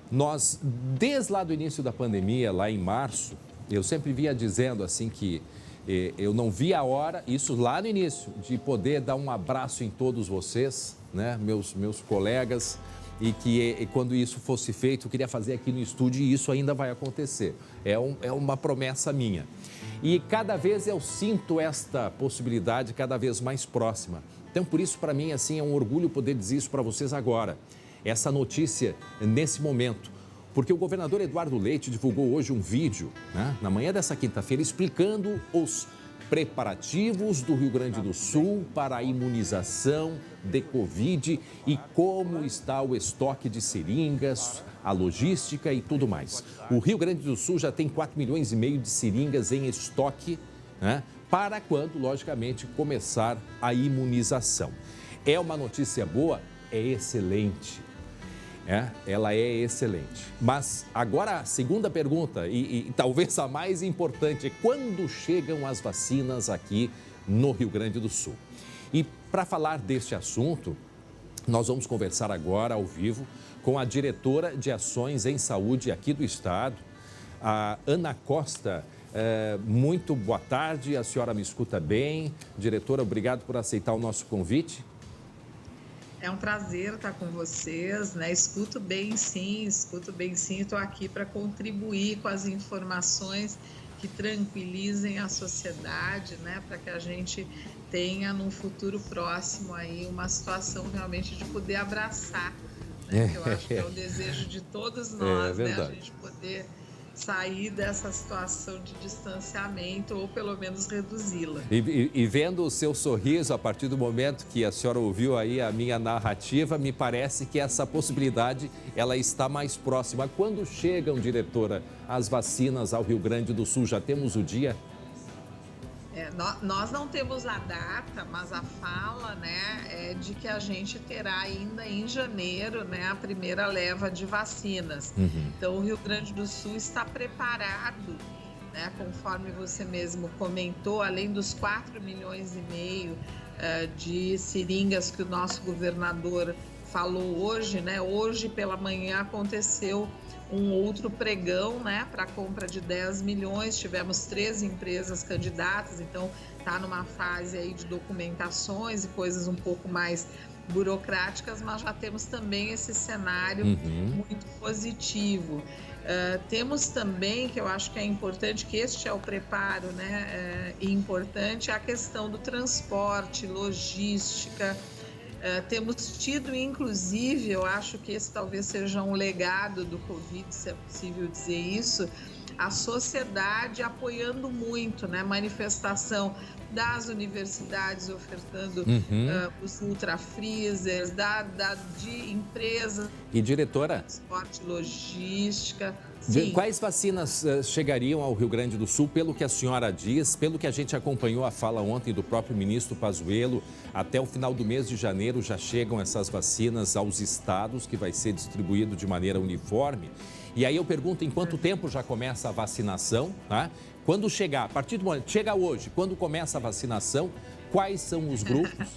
nós, desde lá do início da pandemia, lá em março, eu sempre vinha dizendo assim que eu não vi a hora, isso lá no início, de poder dar um abraço em todos vocês, né, meus colegas, e que quando isso fosse feito, eu queria fazer aqui no estúdio e isso ainda vai acontecer. É uma promessa minha. E cada vez eu sinto esta possibilidade cada vez mais próxima. Então, por isso, para mim, assim, é um orgulho poder dizer isso para vocês agora. Essa notícia, nesse momento. Porque o governador Eduardo Leite divulgou hoje um vídeo, né, na manhã dessa quinta-feira, explicando os preparativos do Rio Grande do Sul para a imunização de Covid e como está o estoque de seringas, a logística e tudo mais. O Rio Grande do Sul já tem 4,5 milhões de seringas em estoque, né, para quando, logicamente, começar a imunização. É uma notícia boa? É excelente. Ela é excelente. Mas agora a segunda pergunta, e talvez a mais importante, é quando chegam as vacinas aqui no Rio Grande do Sul? E para falar deste assunto, nós vamos conversar agora ao vivo com a diretora de Ações em Saúde aqui do estado, a Ana Costa. Muito boa tarde, a senhora me escuta bem? Diretora, obrigado por aceitar o nosso convite. É um prazer estar com vocês, né? Escuto bem sim, estou aqui para contribuir com as informações que tranquilizem a sociedade, né? Para que a gente tenha num futuro próximo aí uma situação realmente de poder abraçar, né? Que eu acho que é o desejo de todos nós, né? A gente poder sair dessa situação de distanciamento ou pelo menos reduzi-la. E vendo o seu sorriso a partir do momento que a senhora ouviu aí a minha narrativa, me parece que essa possibilidade ela está mais próxima. Quando chegam, diretora, as vacinas ao Rio Grande do Sul? Já temos o dia? Nós não temos a data, mas a fala, né, é de que a gente terá ainda em janeiro, né, a primeira leva de vacinas. Então, o Rio Grande do Sul está preparado, né, conforme você mesmo comentou, além dos 4,5 milhões de seringas que o nosso governador falou hoje, né, hoje pela manhã aconteceu um outro pregão, né, para compra de 10 milhões, tivemos 3 empresas candidatas, então está numa fase aí de documentações e coisas um pouco mais burocráticas, mas já temos também esse cenário muito positivo. Temos também, que eu acho que é importante, que este é o preparo, né, importante, a questão do transporte, logística. Temos tido, inclusive, eu acho que esse talvez seja um legado do Covid, se é possível dizer isso, a sociedade apoiando muito, né? Manifestação das universidades ofertando os ultrafreezers, de empresas. E diretora? Transporte, logística. Quais vacinas chegariam ao Rio Grande do Sul, pelo que a senhora diz, pelo que a gente acompanhou a fala ontem do próprio ministro Pazuello, até o final do mês de janeiro já chegam essas vacinas aos estados, que vai ser distribuído de maneira uniforme. E aí eu pergunto, em quanto tempo já começa a vacinação, tá? Quando chegar, a partir do momento, chega hoje, quando começa a vacinação, quais são os grupos?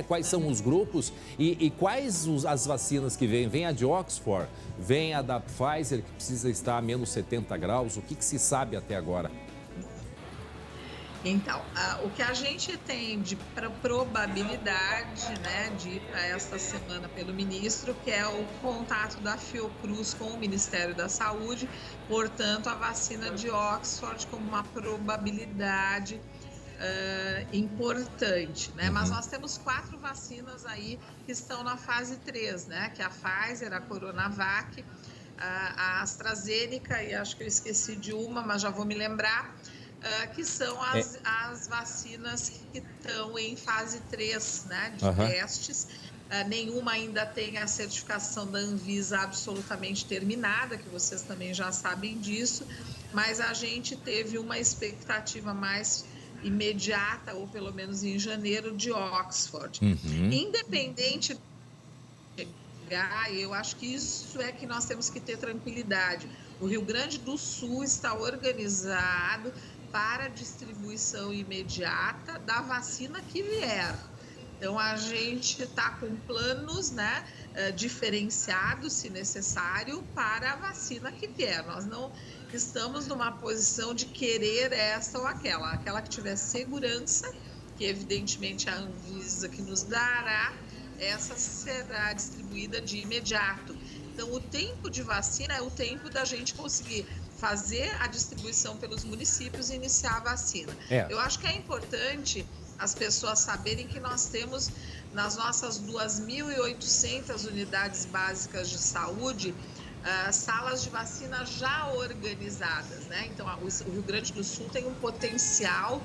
Quais são os grupos e quais as vacinas que vêm? Vem a de Oxford, vem a da Pfizer, que precisa estar a menos 70 graus. O que se sabe até agora? Então, o que a gente tem de probabilidade, né, de ir para esta semana pelo ministro, que é o contato da Fiocruz com o Ministério da Saúde, portanto, a vacina de Oxford como uma probabilidade importante, né? Mas nós temos 4 vacinas aí que estão na fase 3, né? Que é a Pfizer, a Coronavac, a AstraZeneca e acho que eu esqueci de uma, mas já vou me lembrar, que são as vacinas que estão em fase 3, né? De testes. Nenhuma ainda tem a certificação da Anvisa absolutamente terminada, que vocês também já sabem disso, mas a gente teve uma expectativa mais imediata, ou pelo menos em janeiro, de Oxford. Independente de chegar, eu acho que isso é que nós temos que ter tranquilidade. O Rio Grande do Sul está organizado para a distribuição imediata da vacina que vier. Então, a gente está com planos, né, diferenciados, se necessário, para a vacina que vier. Nós não estamos numa posição de querer essa ou aquela que tiver segurança, que evidentemente a Anvisa que nos dará, essa será distribuída de imediato. Então, o tempo de vacina é o tempo da gente conseguir fazer a distribuição pelos municípios e iniciar a vacina. Eu acho que é importante as pessoas saberem que nós temos nas nossas 2.800 unidades básicas de saúde salas de vacina já organizadas, né? Então, o Rio Grande do Sul tem um potencial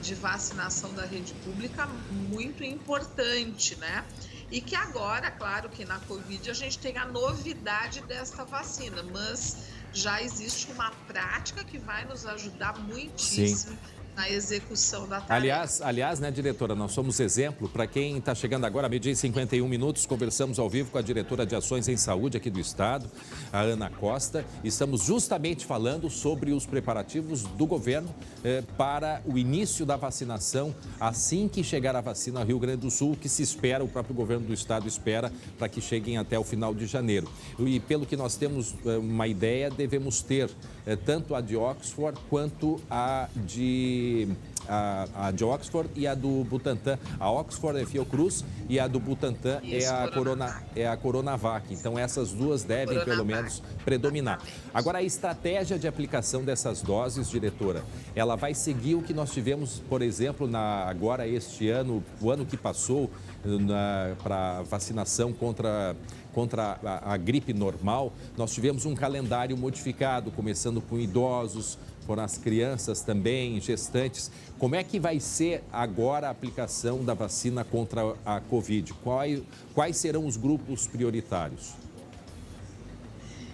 de vacinação da rede pública muito importante, né? E que agora, claro que na Covid a gente tem a novidade desta vacina, mas já existe uma prática que vai nos ajudar muitíssimo na execução da tarefa. Aliás, né, diretora, nós somos exemplo para quem está chegando agora, a meio-dia e 51 minutos, conversamos ao vivo com a diretora de Ações em Saúde aqui do Estado, a Ana Costa. Estamos justamente falando sobre os preparativos do governo para o início da vacinação, assim que chegar a vacina ao Rio Grande do Sul, que se espera, o próprio governo do Estado espera, para que cheguem até o final de janeiro. E pelo que nós temos uma ideia, devemos ter tanto a de Oxford quanto a de Oxford e a do Butantan. A Oxford é Fiocruz e a do Butantan é a Coronavac. Então, essas duas devem, pelo menos, predominar. Agora, a estratégia de aplicação dessas doses, diretora, ela vai seguir o que nós tivemos, por exemplo, agora este ano, o ano que passou, para vacinação contra a gripe normal. Nós tivemos um calendário modificado, começando com idosos, foram as crianças também, gestantes. Como é que vai ser agora a aplicação da vacina contra a Covid? Quais serão os grupos prioritários?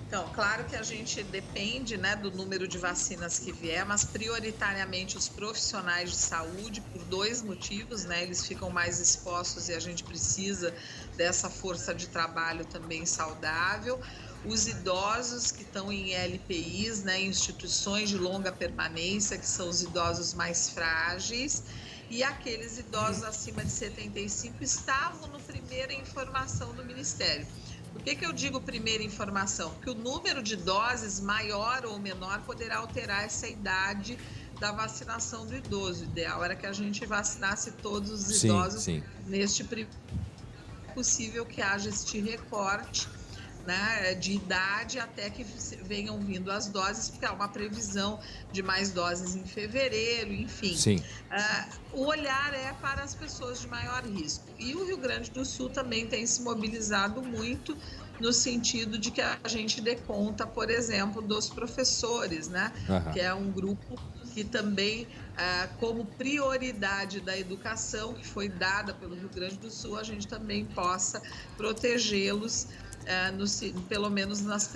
Então, claro que a gente depende, né, do número de vacinas que vier, mas prioritariamente os profissionais de saúde, por 2 motivos, né? Eles ficam mais expostos e a gente precisa dessa força de trabalho também saudável. Os idosos que estão em LPIs, né, instituições de longa permanência, que são os idosos mais frágeis, e aqueles idosos acima de 75 estavam no primeira informação do Ministério. Por que eu digo primeira informação? Porque o número de doses, maior ou menor, poderá alterar essa idade da vacinação do idoso. O ideal era que a gente vacinasse todos os idosos neste primeiro. É possível que haja este recorte, né, de idade até que venham vindo as doses, porque há uma previsão de mais doses em fevereiro, enfim. O olhar é para as pessoas de maior risco. E o Rio Grande do Sul também tem se mobilizado muito no sentido de que a gente dê conta, por exemplo, dos professores, né? Que é um grupo que também, como prioridade da educação que foi dada pelo Rio Grande do Sul, a gente também possa protegê-los pelo menos nos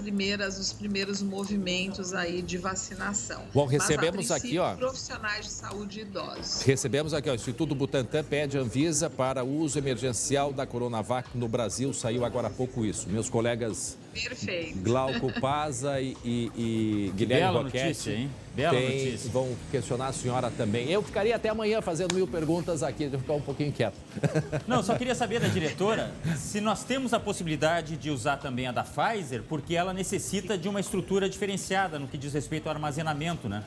primeiros movimentos aí de vacinação. Bom, recebemos Mas, a princípio, aqui, ó. Profissionais de saúde e idosos. Recebemos aqui, ó, o Instituto Butantan pede Anvisa para uso emergencial da Coronavac no Brasil. Saiu agora há pouco isso. Meus colegas Perfeito. Glauco Paza e Guilherme Bela Roquette notícia, hein? Bela notícia. vão questionar a senhora também. Eu ficaria até amanhã fazendo 1000 perguntas aqui, eu vou ficar um pouquinho quieto. Não, só queria saber da diretora se nós temos a possibilidade de usar também a da Pfizer, porque ela necessita de uma estrutura diferenciada no que diz respeito ao armazenamento, né?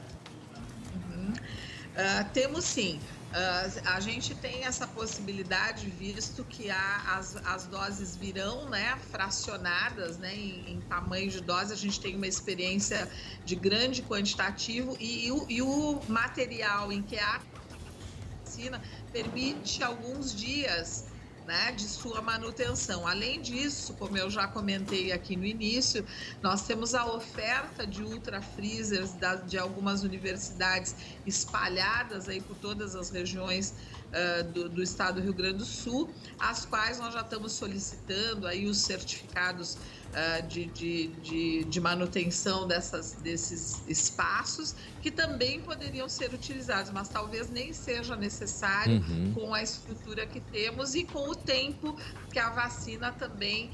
Temos sim. A gente tem essa possibilidade, visto que as doses virão, né, fracionadas, né, em tamanho de dose. A gente tem uma experiência de grande quantitativo e o material em que a vacina permite alguns dias, né, de sua manutenção. Além disso, como eu já comentei aqui no início, nós temos a oferta de ultra freezers de algumas universidades espalhadas aí por todas as regiões do estado do Rio Grande do Sul, as quais nós já estamos solicitando aí os certificados de manutenção desses espaços, que também poderiam ser utilizados, mas talvez nem seja necessário com a estrutura que temos e com o tempo que a vacina também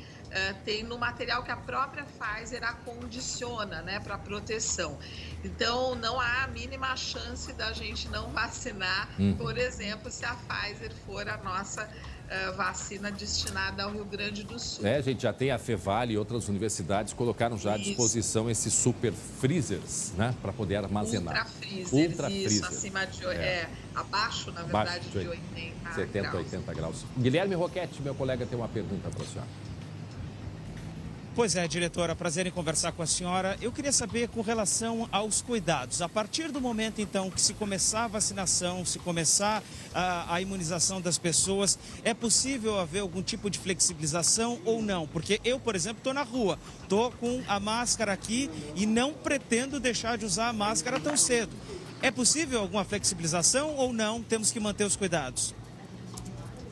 tem no material que a própria Pfizer acondiciona, né, para proteção. Então, não há a mínima chance da gente não vacinar, por exemplo, se a Pfizer for a nossa vacina destinada ao Rio Grande do Sul. A gente já tem a Fevale e outras universidades colocaram já à disposição esses super freezers, né, para poder armazenar. Ultra freezer, acima de abaixo, na verdade, de 80 70, graus. 80 graus. Guilherme Roquette, meu colega, tem uma pergunta para a senhora. Pois é, diretora, prazer em conversar com a senhora. Eu queria saber com relação aos cuidados. A partir do momento, então, que se começar a vacinação, se começar a imunização das pessoas, é possível haver algum tipo de flexibilização ou não? Porque eu, por exemplo, estou na rua, estou com a máscara aqui e não pretendo deixar de usar a máscara tão cedo. É possível alguma flexibilização ou não? Temos que manter os cuidados?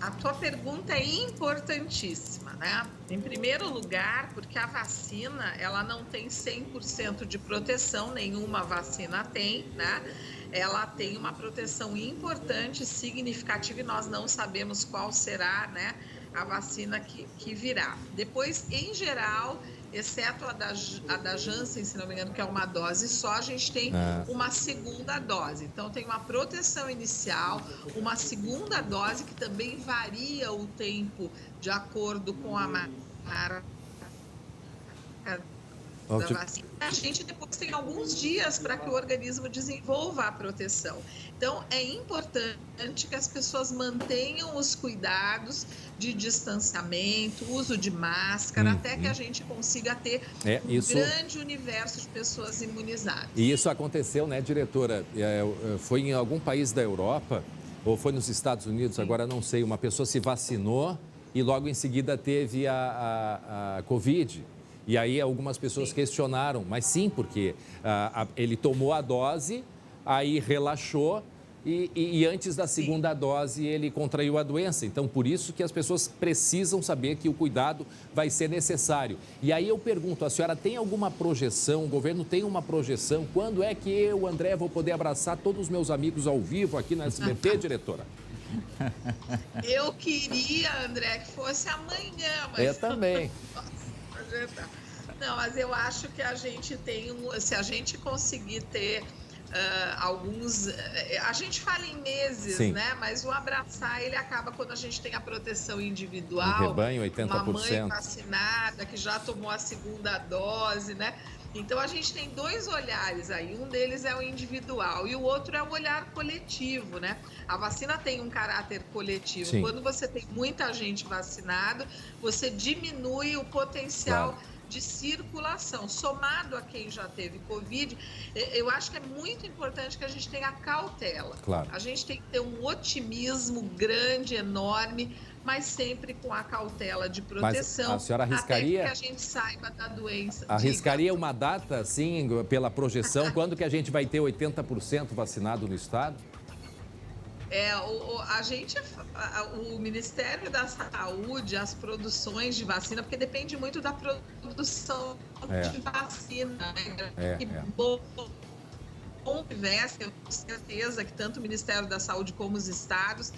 A tua pergunta é importantíssima, né? Em primeiro lugar, porque a vacina, ela não tem 100% de proteção, nenhuma vacina tem, né? Ela tem uma proteção importante, significativa, e nós não sabemos qual será, né, a vacina que virá. Depois, em geral, exceto a da Janssen, se não me engano, que é uma dose só, a gente tem uma segunda dose. Então, tem uma proteção inicial, uma segunda dose que também varia o tempo de acordo com a marca da vacina. A gente depois tem alguns dias para que o organismo desenvolva a proteção. Então, é importante que as pessoas mantenham os cuidados de distanciamento, uso de máscara, até que a gente consiga ter grande universo de pessoas imunizadas. E isso aconteceu, né, diretora? Foi em algum país da Europa, ou foi nos Estados Unidos, agora não sei, uma pessoa se vacinou e logo em seguida teve a Covid. E aí algumas pessoas questionaram, mas sim, porque ele tomou a dose, aí relaxou e antes da segunda dose ele contraiu a doença. Então, por isso que as pessoas precisam saber que o cuidado vai ser necessário. E aí eu pergunto, a senhora tem alguma projeção, o governo tem uma projeção, quando é que eu, André, vou poder abraçar todos os meus amigos ao vivo aqui no SBT, diretora? Eu queria, André, que fosse amanhã, mas... Eu também. Não, mas eu acho que a gente tem, se a gente conseguir ter alguns, a gente fala em meses, né? Mas o abraçar, ele acaba quando a gente tem a proteção individual. Um rebanho, 80%. Uma mãe vacinada, que já tomou a segunda dose, né? Então, a gente tem dois olhares aí, um deles é o individual e o outro é o olhar coletivo, né? A vacina tem um caráter coletivo. Sim. Quando você tem muita gente vacinada, você diminui o potencial de circulação. Somado a quem já teve Covid, eu acho que é muito importante que a gente tenha cautela. Claro. A gente tem que ter um otimismo grande, enorme, mas sempre com a cautela de proteção. Mas a senhora arriscaria... Até que a gente saiba da doença. Arriscaria uma data, assim, pela projeção, quando que a gente vai ter 80% vacinado no estado? O Ministério da Saúde, as produções de vacina, porque depende muito da produção de vacina, né? Bom tivesse, eu tenho certeza que tanto o Ministério da Saúde como os estados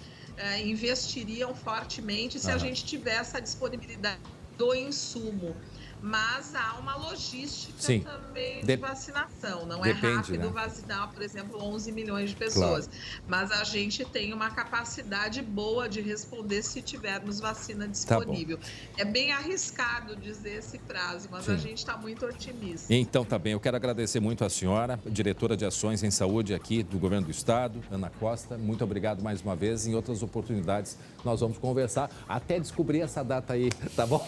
investiriam fortemente se a gente tivesse a disponibilidade do insumo. Mas há uma logística também de vacinação. Não é rápido vacinar, por exemplo, 11 milhões de pessoas. Claro. Mas a gente tem uma capacidade boa de responder se tivermos vacina disponível. É bem arriscado dizer esse prazo, mas a gente está muito otimista. Então, tá bem. Eu quero agradecer muito a senhora, diretora de Ações em Saúde aqui do Governo do Estado, Ana Costa. Muito obrigado mais uma vez. Em outras oportunidades, nós vamos conversar até descobrir essa data aí, tá bom?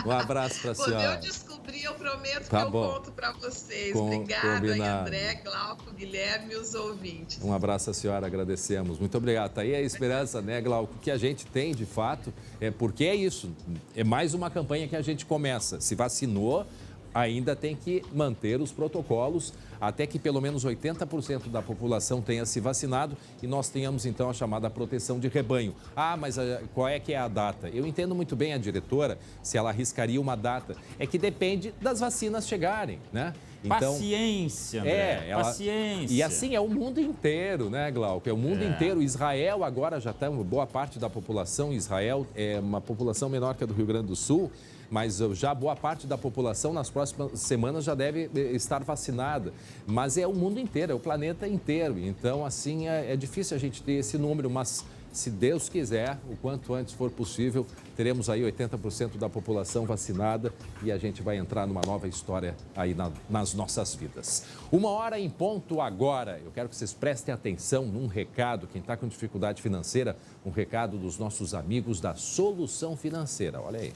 Um abraço. Quando eu descobrir, eu prometo que eu conto para vocês. Obrigada, André, Glauco, Guilherme e os ouvintes. Um abraço à senhora, agradecemos. Muito obrigado. Tá aí a esperança, né, Glauco, que a gente tem, de fato, porque é isso. É mais uma campanha que a gente começa. Se vacinou, ainda tem que manter os protocolos até que pelo menos 80% da população tenha se vacinado e nós tenhamos, então, a chamada proteção de rebanho. Ah, mas qual é que é a data? Eu entendo muito bem a diretora se ela arriscaria uma data. É que depende das vacinas chegarem, né? Então, paciência, André, paciência. E assim é o mundo inteiro, né, Glauco? É o mundo inteiro. Israel agora já está, boa parte da população, Israel é uma população menor que a do Rio Grande do Sul, mas já boa parte da população nas próximas semanas já deve estar vacinada. Mas é o mundo inteiro, é o planeta inteiro. Então, assim, é difícil a gente ter esse número, mas se Deus quiser, o quanto antes for possível, teremos aí 80% da população vacinada e a gente vai entrar numa nova história aí nas nossas vidas. 1h em ponto agora. Eu quero que vocês prestem atenção num recado, quem está com dificuldade financeira, um recado dos nossos amigos da Solução Financeira. Olha aí.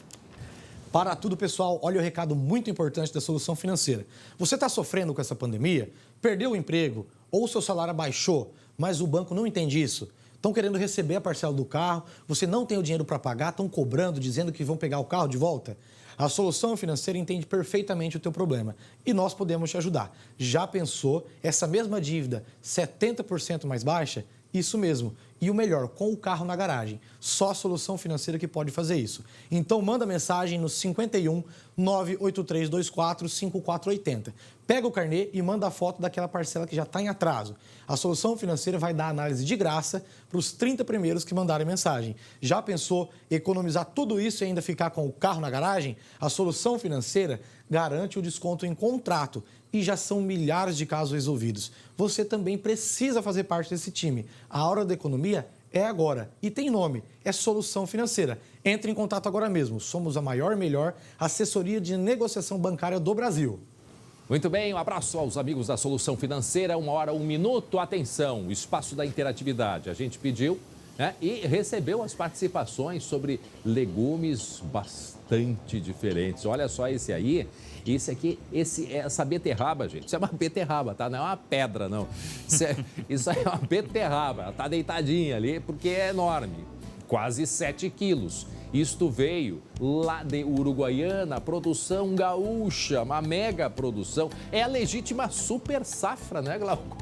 Para tudo, pessoal, olha o recado muito importante da Solução Financeira. Você está sofrendo com essa pandemia? Perdeu o emprego ou o seu salário baixou, mas o banco não entende isso? Estão querendo receber a parcela do carro, você não tem o dinheiro para pagar, estão cobrando, dizendo que vão pegar o carro de volta? A Solução Financeira entende perfeitamente o teu problema e nós podemos te ajudar. Já pensou essa mesma dívida 70% mais baixa? Isso mesmo. E o melhor, com o carro na garagem. Só a Solução Financeira que pode fazer isso. Então, manda mensagem no 51 98324 5480. Pega o carnê e manda a foto daquela parcela que já está em atraso. A Solução Financeira vai dar análise de graça para os 30 primeiros que mandarem mensagem. Já pensou economizar tudo isso e ainda ficar com o carro na garagem? A Solução Financeira garante o desconto em contrato e já são milhares de casos resolvidos. Você também precisa fazer parte desse time. A hora da economia é agora e tem nome, é Solução Financeira. Entre em contato agora mesmo. Somos a maior e melhor assessoria de negociação bancária do Brasil. Muito bem, um abraço aos amigos da Solução Financeira. 1h, 1 minuto. Atenção, o espaço da interatividade. A gente pediu, né, e recebeu as participações sobre legumes bastante diferentes. Olha só esse aí. Essa beterraba, gente, isso é uma beterraba, tá? Não é uma pedra, não. Isso aí é uma beterraba, ela tá deitadinha ali porque é enorme, quase 7 quilos. Isto veio lá de Uruguaiana, produção gaúcha, uma mega produção. É a legítima super safra, né, Glauco?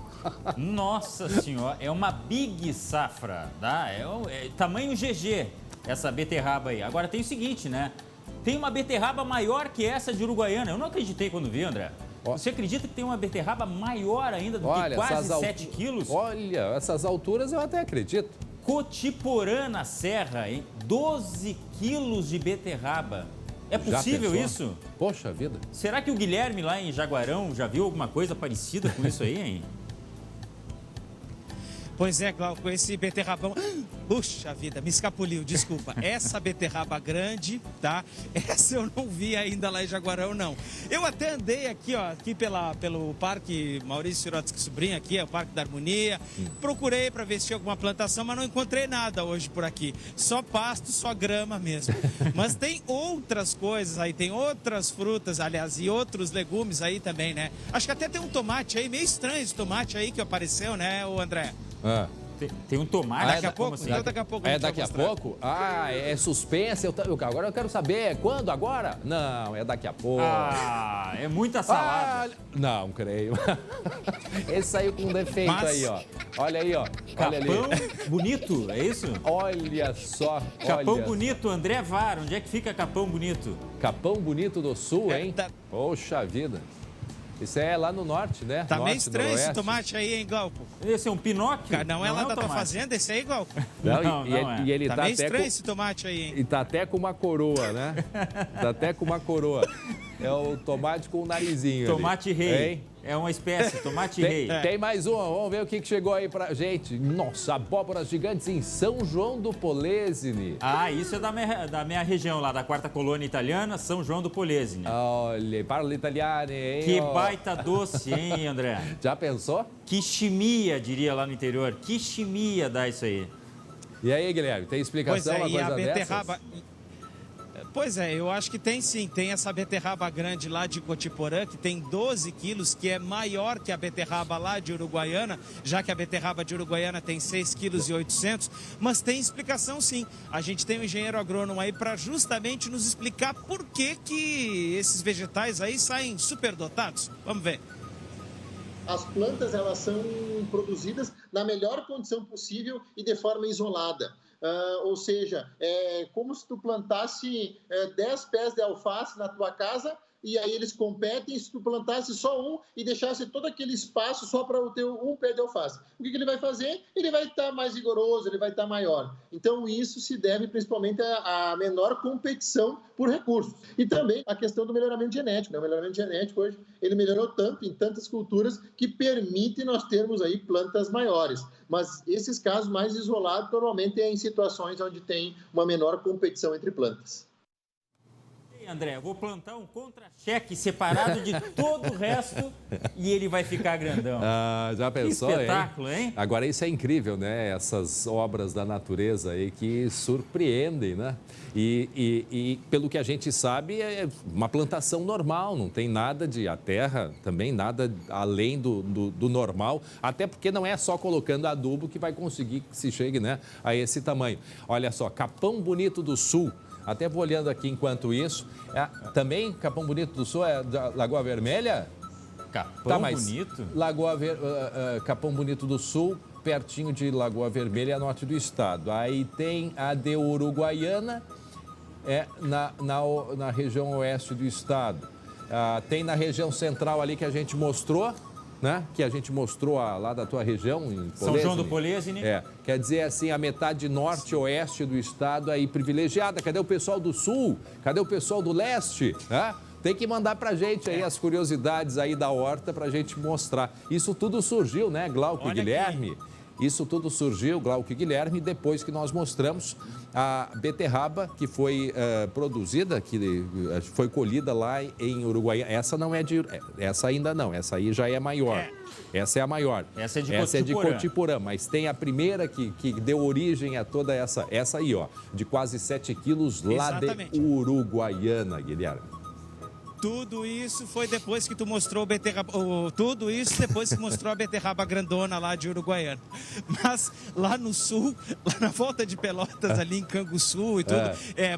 Nossa senhora, é uma big safra, tá? É tamanho GG, essa beterraba aí. Agora tem o seguinte, né? Tem uma beterraba maior que essa de Uruguaiana. Eu não acreditei quando vi, André. Você acredita que tem uma beterraba maior ainda do que quase 7 quilos? Olha, essas alturas eu até acredito. Cotiporã na Serra, hein? 12 quilos de beterraba. É possível isso? Poxa vida. Será que o Guilherme lá em Jaguarão já viu alguma coisa parecida com isso aí, hein? Pois é, Glauco, esse beterrabão... Puxa vida, me escapuliu, desculpa. Essa beterraba grande, tá? Essa eu não vi ainda lá em Jaguarão, não. Eu até andei aqui, ó, pelo Parque Maurício Sirotsky Sobrinho, aqui, é o Parque da Harmonia. Procurei para ver se tinha alguma plantação, mas não encontrei nada hoje por aqui. Só pasto, só grama mesmo. Mas tem outras coisas aí, tem outras frutas, aliás, e outros legumes aí também, né? Acho que até tem um tomate aí, meio estranho esse tomate aí que apareceu, né, o André? Tem um tomate. Daqui a pouco? Então daqui a pouco. É daqui a pouco? Ah, é suspense. Agora eu quero saber. Quando? Agora? Não, é daqui a pouco. Ah, é muita salada. Não, creio. Esse saiu com um defeito aí, ó. Olha aí, ó. Olha ali. Capão bonito, é isso? Olha só. Capão Bonito, André VAR. Onde é que fica Capão Bonito? Capão Bonito do Sul, hein? Poxa vida. Isso é lá no norte, né? Tá norte, meio estranho esse noroeste. tomate aí, hein, Glauco? Esse é um Pinóquio? Não é lá da tua fazenda esse aí, Glauco? Não, e ele tá tá meio até estranho com... esse tomate aí, hein? E tá até com uma coroa, né? Tá até com uma coroa. É o tomate com o narizinho. Tomate ali. rei. Hein? É uma espécie, tomate rei. Tem mais uma, vamos ver o que chegou aí pra gente. Nossa, abóboras gigantes em São João do Polesine. Ah, isso é da minha região lá, da quarta colônia italiana, São João do Polesine. Olha, parla italiano, hein? Que baita doce, hein, André? Já pensou? Que chimia, diria lá no interior. Que chimia dá isso aí. E aí, Guilherme, tem explicação uma coisa beterraba... Pois é, eu acho que tem sim. Tem essa beterraba grande lá de Cotiporã, que tem 12 quilos, que é maior que a beterraba lá de Uruguaiana, já que a beterraba de Uruguaiana tem 6,8 kg. Mas tem explicação sim. A gente tem um engenheiro agrônomo aí para justamente nos explicar por que esses vegetais aí saem superdotados. Vamos ver. As plantas, elas são produzidas na melhor condição possível e de forma isolada. Ou seja, é como se tu plantasse 10 pés de alface na tua casa e aí eles competem se tu plantasse só um e deixasse todo aquele espaço só para o teu um pé de alface. O que ele vai fazer? Ele vai estar mais vigoroso, ele vai estar maior. Então isso se deve principalmente à menor competição por recursos. E também a questão do melhoramento genético. O melhoramento genético hoje, ele melhorou tanto em tantas culturas que permite nós termos aí plantas maiores. Mas esses casos mais isolados normalmente é em situações onde tem uma menor competição entre plantas. André, eu vou plantar um contra-cheque separado de todo o resto e ele vai ficar grandão. Ah, já pensou, que espetáculo, hein? Agora, isso é incrível, né? Essas obras da natureza aí que surpreendem, né? E pelo que a gente sabe, é uma plantação normal, não tem nada de... A terra também, nada além do normal, até porque não é só colocando adubo que vai conseguir que se chegue, né, a esse tamanho. Olha só, Capão Bonito do Sul. Até vou olhando aqui enquanto isso. Também Capão Bonito do Sul é da Lagoa Vermelha? Capão Bonito? Capão Bonito do Sul, pertinho de Lagoa Vermelha, norte do estado. Aí tem a de Uruguaiana, na região oeste do estado. Tem na região central ali que a gente mostrou, né? Que a gente mostrou lá da tua região, em Polesine. São João do Polesine. Quer dizer assim, a metade norte e oeste do estado aí privilegiada. Cadê o pessoal do sul? Cadê o pessoal do leste? Tem que mandar pra gente aí as curiosidades aí da horta pra gente mostrar. Isso tudo surgiu, né, Glauco e Guilherme? Isso tudo surgiu, Glauco e Guilherme, depois que nós mostramos a beterraba que foi produzida, que foi colhida lá em Uruguaiana. Essa não é de... Essa ainda não, essa aí já é maior. Essa é a maior. Essa é de Essa é de Cotiporã. Cotiporã, mas tem a primeira que deu origem a toda essa aí, ó, de quase 7 quilos lá de Uruguaiana, Guilherme. Tudo isso foi depois que tu mostrou tudo isso depois que mostrou a beterraba grandona lá de Uruguaiana. Mas lá no sul, lá na volta de Pelotas, ali em Canguçu e tudo,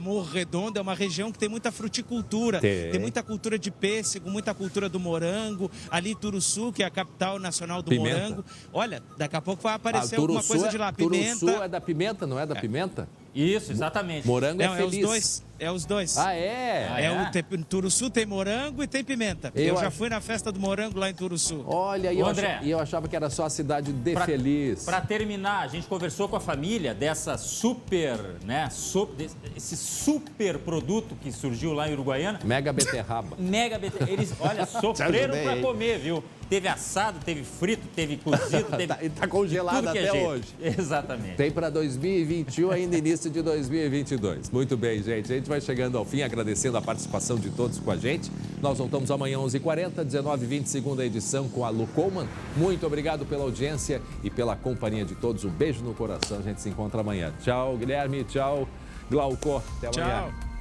Morro Redondo é uma região que tem muita fruticultura. Tem muita cultura de pêssego, muita cultura do morango. Ali Turuçu, que é a capital nacional do morango. Olha, daqui a pouco vai aparecer alguma coisa de lá. Pimenta. Turuçu é da pimenta, não é da pimenta? Isso, exatamente. Morango é feliz. É os dois. Ah, é? Turuçu tem morango e tem pimenta. Eu já fui na festa do morango lá em Turuçu. Olha, eu achava que era só a cidade de Feliz. Para terminar, a gente conversou com a família dessa esse super produto que surgiu lá em Uruguaiana. Mega beterraba. Eles, olha, sofreram para comer, viu? Teve assado, teve frito, teve cozido, teve... Tá congelado até hoje. Exatamente. Tem para 2021, ainda início de 2022. Muito bem, gente. A gente vai chegando ao fim, agradecendo a participação de todos com a gente. Nós voltamos amanhã, 11h40, 19h20, segunda edição com a Lu Coleman. Muito obrigado pela audiência e pela companhia de todos. Um beijo no coração. A gente se encontra amanhã. Tchau, Guilherme. Tchau, Glauco. Até amanhã. Tchau.